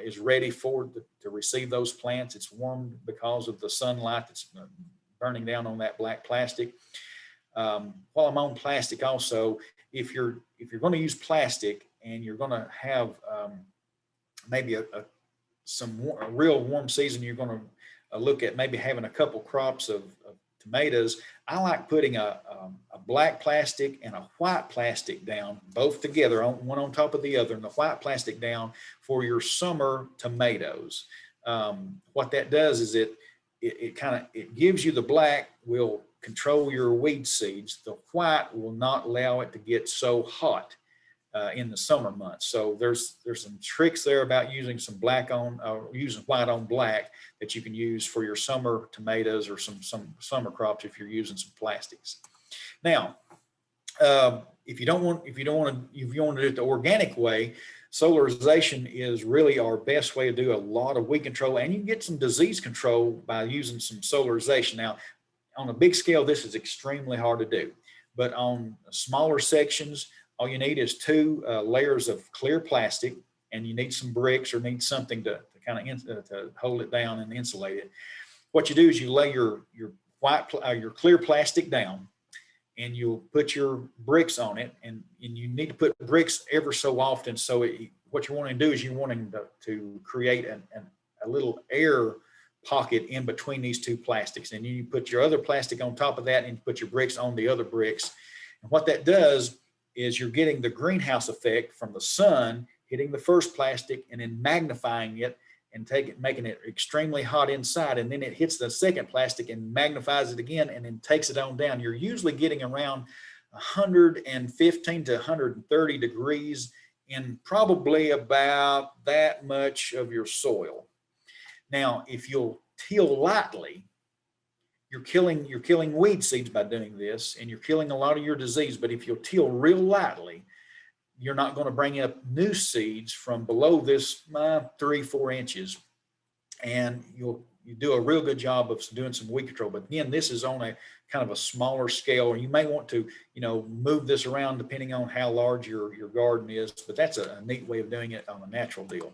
is ready to receive those plants. It's warmed because of the sunlight that's burning down on that black plastic. While I'm on plastic also, if you're going to use plastic and you're going to have maybe a real warm season, you're going to look at maybe having a couple crops of tomatoes. I like putting a black plastic and a white plastic down, both together, one on top of the other, and the white plastic down for your summer tomatoes. What that does is it gives you the black will control your weed seeds. The white will not allow it to get so hot in the summer months. So there's some tricks there about using some using white on black that you can use for your summer tomatoes or some summer crops if you're using some plastics. Now, if you want to do it the organic way, solarization is really our best way to do a lot of weed control, and you can get some disease control by using some solarization. Now, on a big scale, this is extremely hard to do, but on smaller sections, all you need is 2 layers of clear plastic, and you need some bricks or need something to kind of to hold it down and insulate it. What you do is you lay your clear plastic down, and you'll put your bricks on it, and you need to put bricks ever so often. So what you're wanting to do is you're wanting to create a little air pocket in between these two plastics. And you put your other plastic on top of that and you put your bricks on the other bricks. And what that does is you're getting the greenhouse effect from the sun hitting the first plastic and then magnifying it and making it extremely hot inside. And then it hits the second plastic and magnifies it again and then takes it on down. You're usually getting around 115 to 130 degrees in probably about that much of your soil. Now, if you'll till lightly, you're killing weed seeds by doing this, and you're killing a lot of your disease. But if you'll till real lightly, you're not going to bring up new seeds from below this 3-4 inches, and you do a real good job of doing some weed control. But again, this is on a kind of a smaller scale. You may want to, move this around depending on how large your garden is, but that's a neat way of doing it on a natural deal.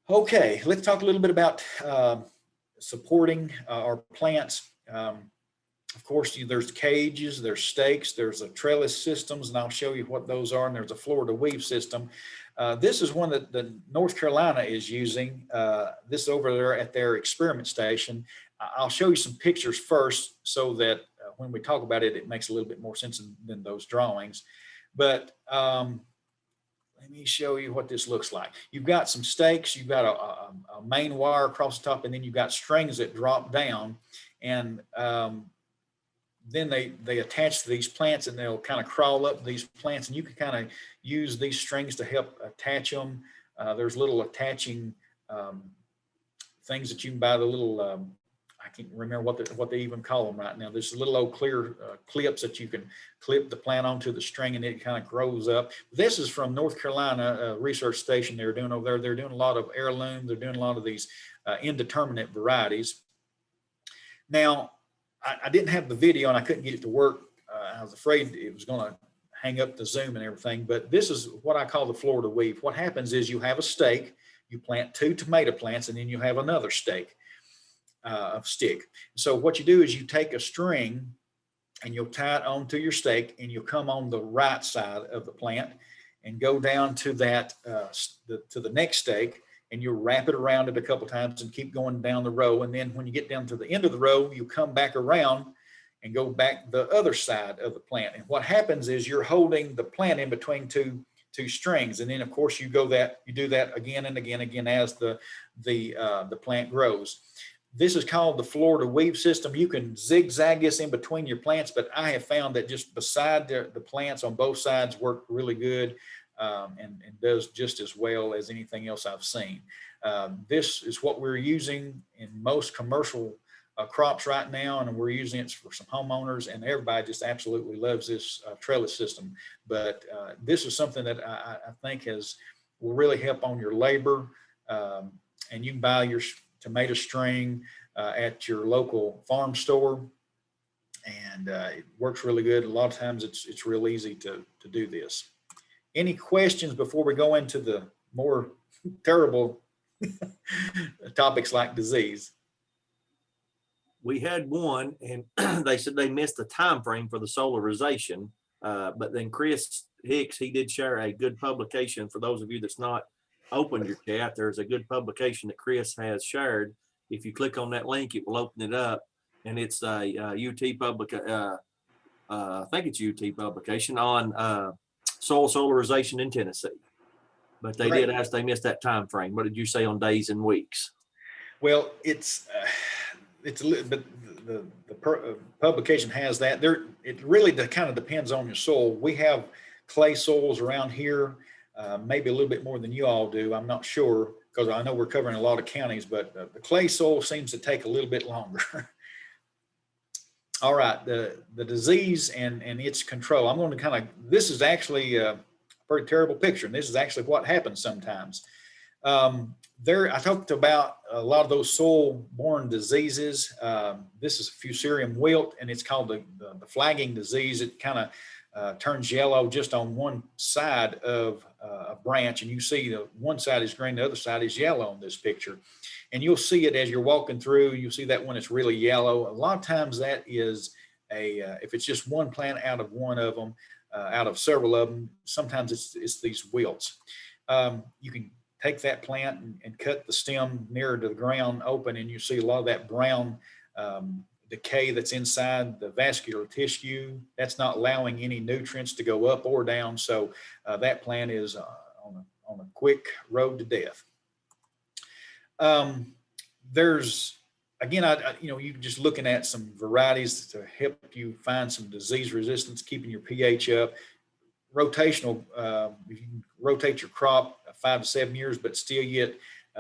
Okay, let's talk a little bit about supporting our plants. Of course, there's cages, there's stakes, there's a trellis systems, and I'll show you what those are, and there's a Florida weave system. This is one that North Carolina is using, this over there at their experiment station. I'll show you some pictures first so that when we talk about it, it makes a little bit more sense than those drawings. But let me show you what this looks like. You've got some stakes, you've got a main wire across the top, and then you've got strings that drop down, and then they attach to these plants, and they'll kind of crawl up these plants, and you can kind of use these strings to help attach them. There's little attaching things that you can buy, the little I can't remember what they even call them right now. There's little old clear clips that you can clip the plant onto the string, and it kind of grows up. This is from North Carolina research station they're doing over there. They're doing a lot of heirloom. They're doing a lot of these indeterminate varieties. Now, I didn't have the video and I couldn't get it to work. I was afraid it was going to hang up the Zoom and everything, but this is what I call the Florida weave. What happens is you have a stake, you plant 2 tomato plants, and then you have another stake of stick. So what you do is you take a string and you'll tie it onto your stake, and you'll come on the right side of the plant and go down to that to the next stake, and you'll wrap it around it a couple times and keep going down the row. And then when you get down to the end of the row, you come back around and go back the other side of the plant. And what happens is you're holding the plant in between two strings. And then of course you do that again and again as the plant grows. This is called the Florida weave system. You can zigzag this in between your plants, but I have found that just beside the plants on both sides work really good. And does just as well as anything else I've seen. This is what we're using in most commercial crops right now, and we're using it for some homeowners, and everybody just absolutely loves this trellis system. But this is something that I think will really help on your labor, and you can buy your tomato string at your local farm store, and it works really good. A lot of times it's real easy to do this. Any questions before we go into the more terrible topics like disease? We had one, and they said they missed the time frame for the solarization. But then Chris Hicks, he did share a good publication. For those of you that's not opened your chat, there's a good publication that Chris has shared. If you click on that link, it will open it up, and it's a UT I think it's UT publication on soil solarization in Tennessee. But they did ask, they missed that time frame. What did you say on days and weeks? Well, it's a little bit, the publication has that there. It really kind of depends on your soil. We have clay soils around here, maybe a little bit more than you all do. I'm not sure, because I know we're covering a lot of counties, but the clay soil seems to take a little bit longer. All right, the disease and its control. I'm going to this is actually a pretty terrible picture, and this is actually what happens sometimes. I talked about a lot of those soil-borne diseases. This is Fusarium Wilt, and it's called the flagging disease. It kind of turns yellow just on one side of a branch, and you see the one side is green, the other side is yellow on this picture. And you'll see it as you're walking through. You'll see that when it's really yellow. A lot of times that is if it's just one plant out of one of them, out of several of them, sometimes it's these wilts. You can take that plant and cut the stem nearer to the ground open, and you see a lot of that brown decay that's inside the vascular tissue. That's not allowing any nutrients to go up or down. So that plant is on a quick road to death. There's, again, you're just looking at some varieties to help you find some disease resistance, keeping your pH up. Rotational, you can rotate your crop 5 to 7 years, but still yet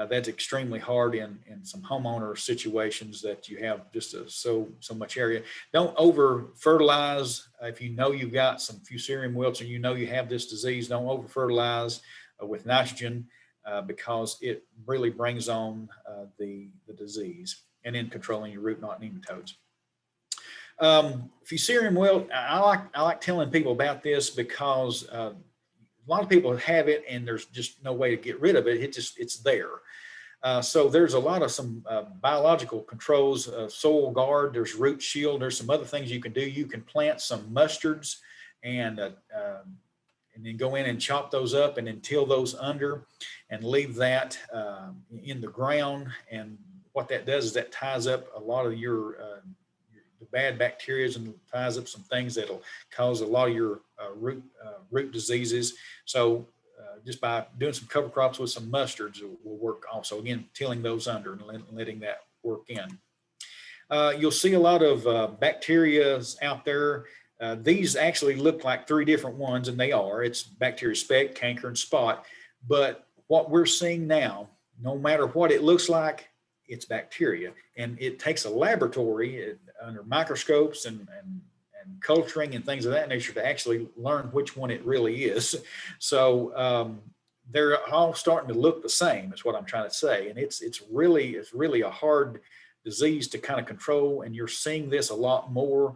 that's extremely hard in some homeowner situations that you have just so much area. Don't over fertilize. If you know you've got some Fusarium Wilts and you know you have this disease, don't over fertilize with nitrogen because it really brings on the disease, and then controlling your root knot nematodes. Fusarium wilt, I like telling people about this because a lot of people have it and there's just no way to get rid of it. It's there. So there's a lot of some biological controls, soil guard, there's root shield, there's some other things you can do. You can plant some mustards and then go in and chop those up and then till those under and leave that in the ground. And what that does is that ties up a lot of your the bad bacteria and ties up some things that'll cause a lot of your root diseases. So just by doing some cover crops with some mustards will work also. Again, tilling those under and letting that work in. You'll see a lot of bacteria out there. These actually look like 3 different ones, and they are. It's bacteria speck, canker, and spot. But what we're seeing now, no matter what it looks like, it's bacteria. And it takes a laboratory under microscopes and culturing and things of that nature to actually learn which one it really is. So they're all starting to look the same, is what I'm trying to say. And it's really a hard disease to kind of control. And you're seeing this a lot more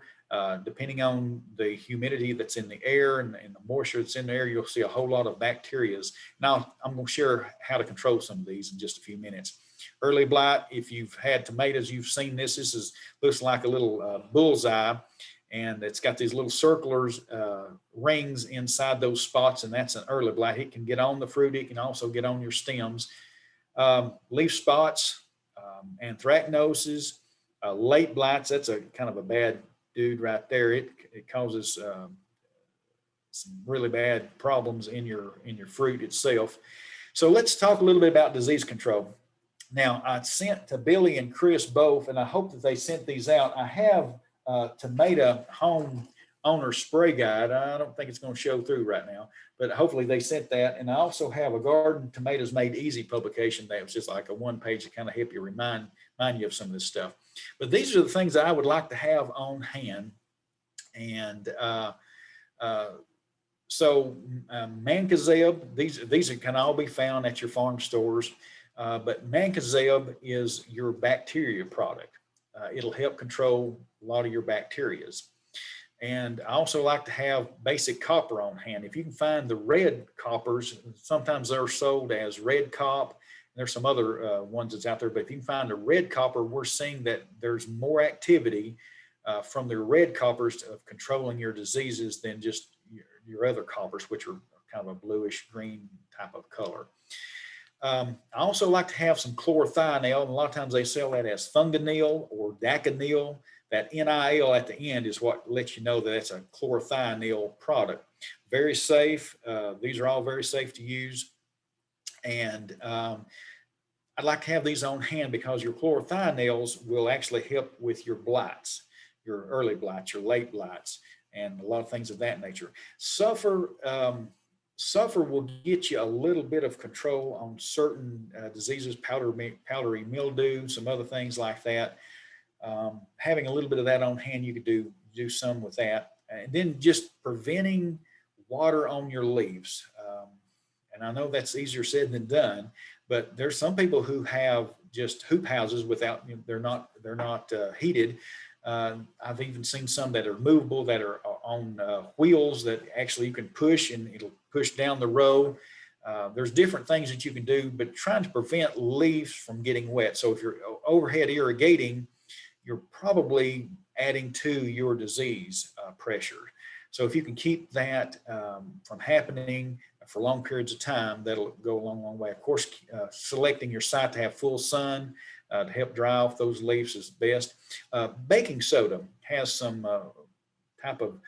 depending on the humidity that's in the air and the moisture that's in the air. You'll see a whole lot of bacterias. Now I'm going to share how to control some of these in just a few minutes. Early blight, if you've had tomatoes, you've seen this. This looks like a little bullseye, and it's got these little circulars, rings inside those spots, and that's an early blight. It can get on the fruit. It can also get on your stems. Leaf spots, anthracnoses, late blights. That's a kind of a bad dude right there. It causes some really bad problems in your fruit itself. So let's talk a little bit about disease control. Now, I sent to Billy and Chris both, and I hope that they sent these out. I have tomato home owner spray guide. I don't think it's going to show through right now, but hopefully they sent that. And I also have a Garden Tomatoes Made Easy publication that was just like a 1-page to kind of help you remind you of some of this stuff. But these are the things that I would like to have on hand. And so Mancozeb, these can all be found at your farm stores. But Mancozeb is your bacteria product. It'll help control a lot of your bacterias. And I also like to have basic copper on hand. If you can find the red coppers, sometimes they're sold as red cop. There's some other ones that's out there, but if you can find a red copper, we're seeing that there's more activity from the red coppers of controlling your diseases than just your other coppers, which are kind of a bluish green type of color. I also like to have some chlorothianol, and a lot of times they sell that as funganil or daconil. That NIL at the end is what lets you know that it's a chlorothianol product. Very safe. These are all very safe to use. And I'd like to have these on hand because your chlorothionols will actually help with your blights, your early blights, your late blights, and a lot of things of that nature. Sulfur will get you a little bit of control on certain diseases, powdery mildew, some other things like that. Having a little bit of that on hand, you could do some with that. And then just preventing water on your leaves. And I know that's easier said than done, but there's some people who have just hoop houses without, they're not heated. I've even seen some that are movable, that are on wheels that actually you can push and it'll push down the row. There's different things that you can do, but trying to prevent leaves from getting wet. So if you're overhead irrigating, you're probably adding to your disease pressure. So if you can keep that from happening, for long periods of time, that'll go a long, long way. Of course, selecting your site to have full sun to help dry off those leaves is best. Baking soda has some type of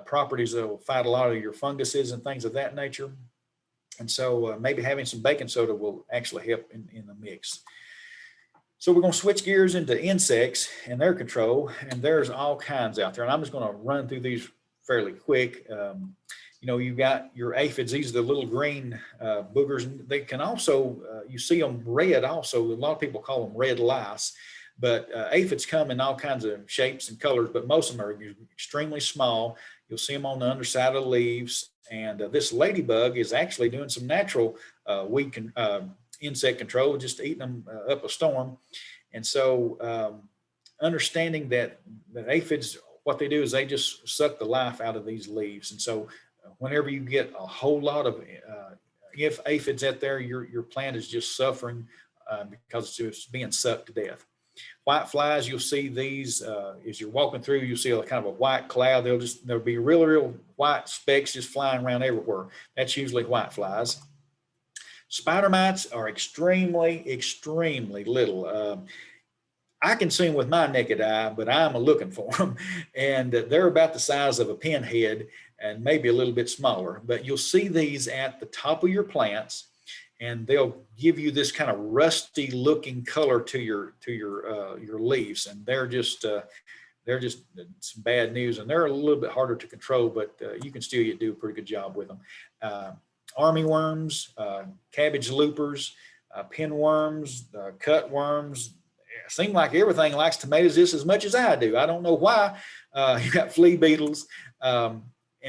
properties that will fight a lot of your funguses and things of that nature. And so maybe having some baking soda will actually help in the mix. So we're going to switch gears into insects and their control, and there's all kinds out there. And I'm just going to run through these fairly quick. You know, you've got your aphids. These are the little green boogers. And they can also, you see them red also. A lot of people call them red lice. But aphids come in all kinds of shapes and colors, but most of them are extremely small. You'll see them on the underside of the leaves. And this ladybug is actually doing some natural insect control, just eating them up a storm. And so understanding that aphids, what they do is they just suck the life out of these leaves. And so whenever you get a whole lot of if aphids out there, your plant is just suffering because it's being sucked to death. White flies, you'll see these as you're walking through, you'll see a kind of a white cloud. There'll be real white specks just flying around everywhere. That's usually white flies. Spider mites are extremely little. I can see them with my naked eye, but I'm looking for them. And they're about the size of a pinhead and maybe a little bit smaller. But you'll see these at the top of your plants, and they'll give you this kind of rusty looking color to your leaves. And they're just some bad news, and they're a little bit harder to control, but you can still do a pretty good job with them. Army worms, cabbage loopers, pinworms, cutworms. It seems like everything likes tomatoes just as much as I do. I don't know why. You got flea beetles and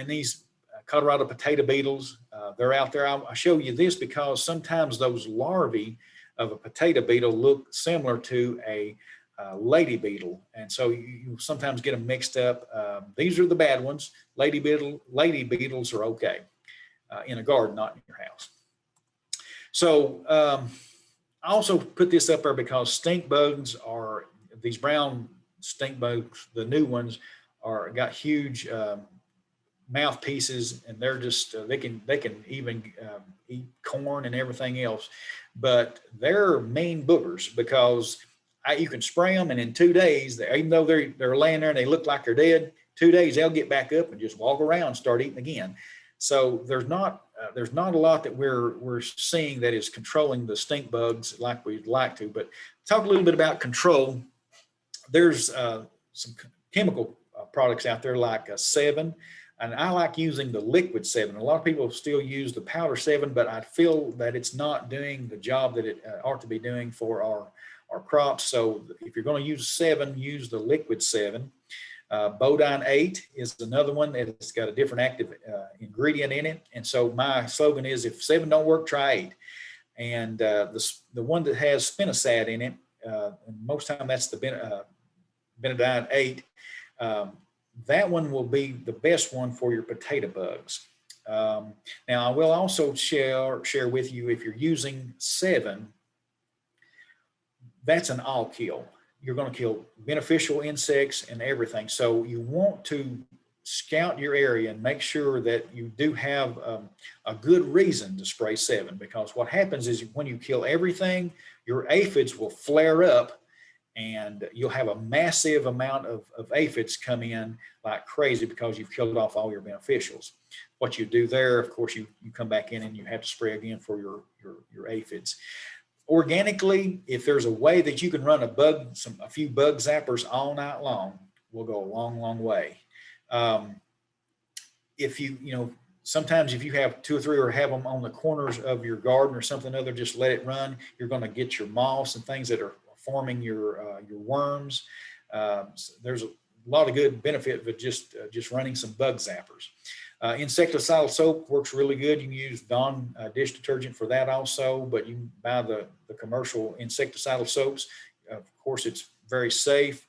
these Colorado potato beetles. They're out there. I'll show you this because sometimes those larvae of a potato beetle look similar to a lady beetle, and so you sometimes get them mixed up. These are the bad ones. Lady beetles are okay in a garden, not in your house. So I also put this up there because stink bugs are, these brown stink bugs, the new ones, got huge mouthpieces, and they're just they can even eat corn and everything else. But they're mean boogers because you can spray them, and in 2 days, even though they're laying there and they look like they're dead, 2 days they'll get back up and just walk around and start eating again. So there's not a lot that we're seeing that is controlling the stink bugs like we'd like to. But talk a little bit about control. There's some chemical products out there like Sevin, and I like using the liquid Sevin. A lot of people still use the powder Sevin, but I feel that it's not doing the job that it ought to be doing for our crops. So if you're going to use Sevin, use the liquid Sevin. Bodine 8 is another one that's got a different active ingredient in it. And so my slogan is, if 7 don't work, try 8. And the one that has spinosad in it, and most time that's the Benadine 8, that one will be the best one for your potato bugs. Now I will also share with you, if you're using Sevin, that's an all kill. You're going to kill beneficial insects and everything. So you want to scout your area and make sure that you do have a good reason to spray Sevin, because what happens is when you kill everything, your aphids will flare up and you'll have a massive amount of aphids come in like crazy because you've killed off all your beneficials. What you do there, of course, you come back in and you have to spray again for your aphids. Organically, if there's a way that you can run a few bug zappers all night long, will go a long way. If sometimes if you have 2 or 3 or have them on the corners of your garden or something other, just let it run. You're going to get your moths and things that are forming your worms. So there's a lot of good benefit with just running some bug zappers. Insecticidal soap works really good. You can use Dawn dish detergent for that also, but you can buy the commercial insecticidal soaps. Of course, it's very safe.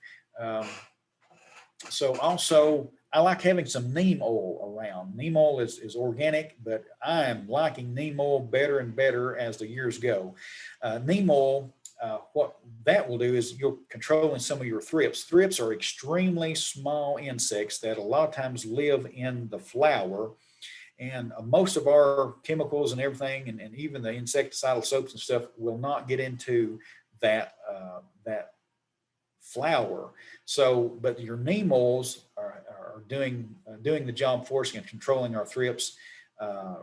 So also, I like having some neem oil around. Neem oil is organic, but I am liking neem oil better and better as the years go. Neem oil, what that will do is you're controlling some of your thrips. Thrips are extremely small insects that a lot of times live in the flower, And most of our chemicals and everything, and even the insecticidal soaps and stuff, will not get into that that flower. So, but your neem oils are doing the job for us and controlling our thrips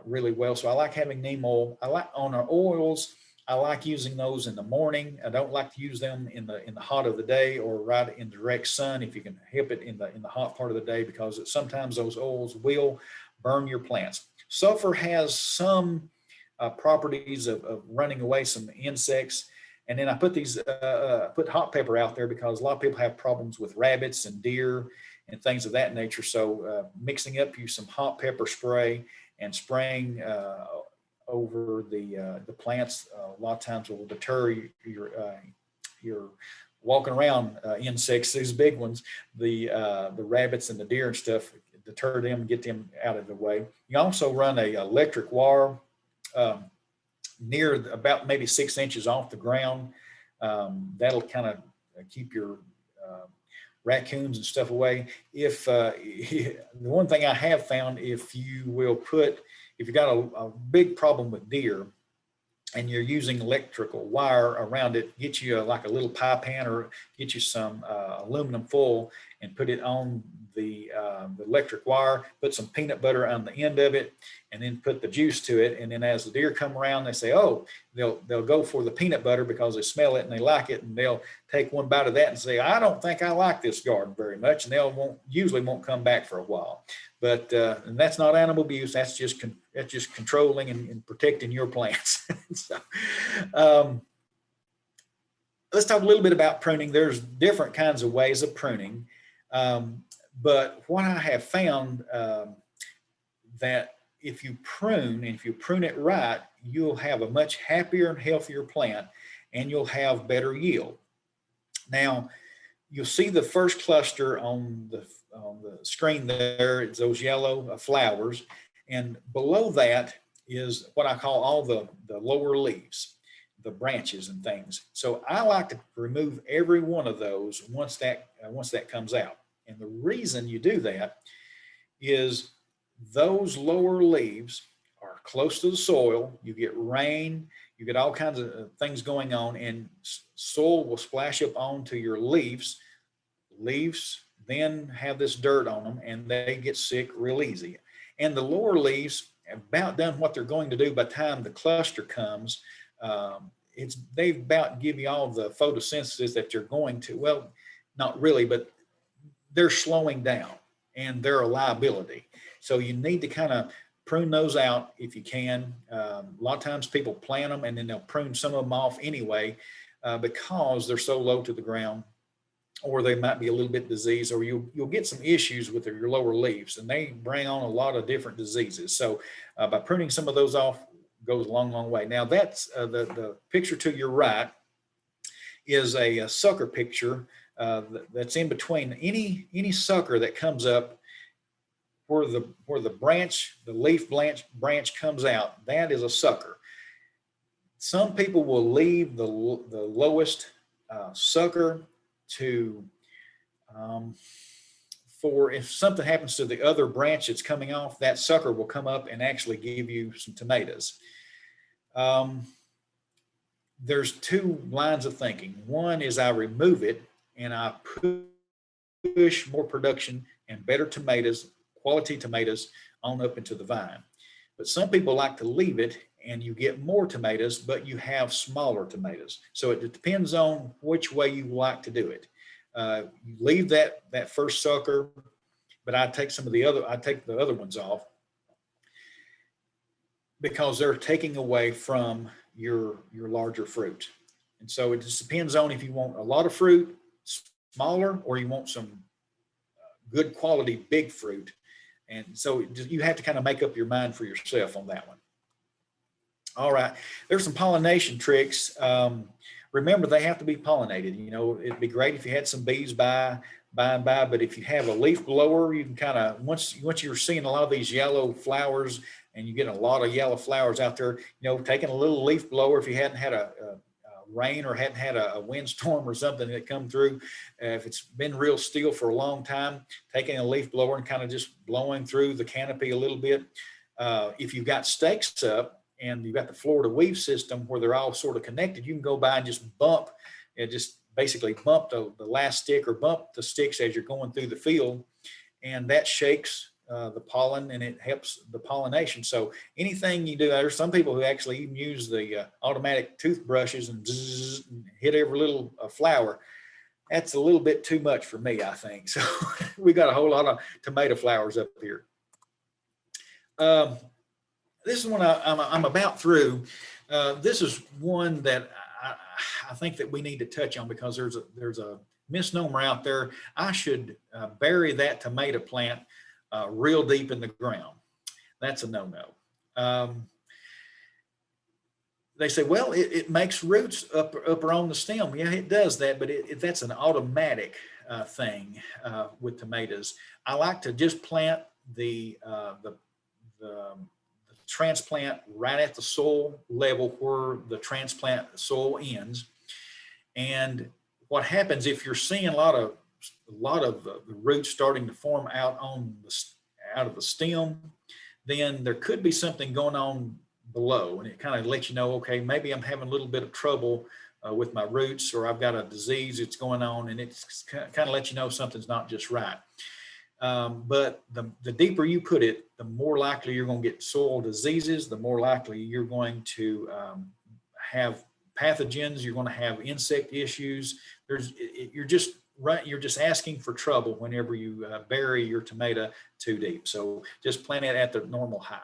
really well. So I like having neem oil. I like on our oils. I like using those in the morning. I don't like to use them in the hot of the day or right in direct sun if you can help it in the hot part of the day, because sometimes those oils will burn your plants. Sulfur has some properties of running away some insects. And then I put put hot pepper out there because a lot of people have problems with rabbits and deer and things of that nature. So mixing up some hot pepper spray and spraying over the plants a lot of times will deter your walking around insects, these big ones, the rabbits and the deer and stuff, deter them and get them out of the way. You also run a electric wire near about maybe 6 inches off the ground. That'll kind of keep your raccoons and stuff away. If the one thing I have found, if you've got a big problem with deer and you're using electrical wire around it, get you like a little pie pan or get you some aluminum foil and put it on the electric wire, put some peanut butter on the end of it, and then put the juice to it. And then as the deer come around, they say, oh, they'll go for the peanut butter because they smell it and they like it. And they'll take one bite of that and say, I don't think I like this garden very much. And they usually won't come back for a while. But and that's not animal abuse. That's just controlling and protecting your plants. So, let's talk a little bit about pruning. There's different kinds of ways of pruning. But what I have found that if you prune, and if you prune it right, you'll have a much happier and healthier plant, and you'll have better yield. Now, you'll see the first cluster on the screen there. It's those yellow flowers, and below that is what I call all the lower leaves, the branches and things. So I like to remove every one of those once that comes out. And the reason you do that is those lower leaves are close to the soil. You get rain, you get all kinds of things going on, and soil will splash up onto your leaves. Leaves then have this dirt on them and they get sick real easy. And the lower leaves have about done what they're going to do by the time the cluster comes. They about give you all the photosynthesis that you're going to. Well, not really, but they're slowing down and they're a liability. So you need to kind of prune those out if you can. A lot of times people plant them and then they'll prune some of them off anyway because they're so low to the ground, or they might be a little bit diseased, or you'll get some issues with your lower leaves, and they bring on a lot of different diseases. So by pruning some of those off goes a long, long way. Now that's the picture to your right is a sucker picture that's in between any sucker that comes up where the leaf branch comes out. That is a sucker. Some people will leave the lowest sucker to for if something happens to the other branch that's coming off, that sucker will come up and actually give you some tomatoes. There's two lines of thinking. One is I remove it and I push more production and better tomatoes, quality tomatoes on up into the vine. But some people like to leave it and you get more tomatoes, but you have smaller tomatoes. So it depends on which way you like to do it. You leave that first sucker, but I take the other ones off because they're taking away from your larger fruit. And so it just depends on if you want a lot of fruit, smaller, or you want some good quality big fruit. And so you have to kind of make up your mind for yourself on that one. All right, there's some pollination tricks. Remember, they have to be pollinated. You know, it'd be great if you had some bees by and by, but if you have a leaf blower, you can kind of, once you're seeing a lot of these yellow flowers and you get a lot of yellow flowers out there, you know, taking a little leaf blower, if you hadn't had a rain or hadn't had a windstorm or something that come through, if it's been real still for a long time, taking a leaf blower and kind of just blowing through the canopy a little bit, If you've got stakes up and you've got the Florida weave system where they're all sort of connected, you can go by and just bump and just basically bump the last stick or bump the sticks as you're going through the field, and that shakes the pollen and it helps the pollination. So anything you do, there's some people who actually even use the automatic toothbrushes and, zzz, and hit every little flower. That's a little bit too much for me, I think. So we got a whole lot of tomato flowers up here. This is one I'm about through. This is one that I think that we need to touch on because there's a misnomer out there. I should bury that tomato plant real deep in the ground. That's a no-no. They say, well, it makes roots up on the stem. Yeah, it does that, but that's an automatic thing with tomatoes. I like to just plant the transplant right at the soil level where the transplant soil ends. And what happens if you're seeing a lot of the roots starting to form out of the stem, then there could be something going on below, and it kind of lets you know, okay, maybe I'm having a little bit of trouble with my roots, or I've got a disease that's going on, and it's kind of lets you know something's not just right. But the deeper you put it, the more likely you're going to get soil diseases, the more likely you're going to have pathogens, you're going to have insect issues. You're just asking for trouble whenever you bury your tomato too deep. So just plant it at the normal height.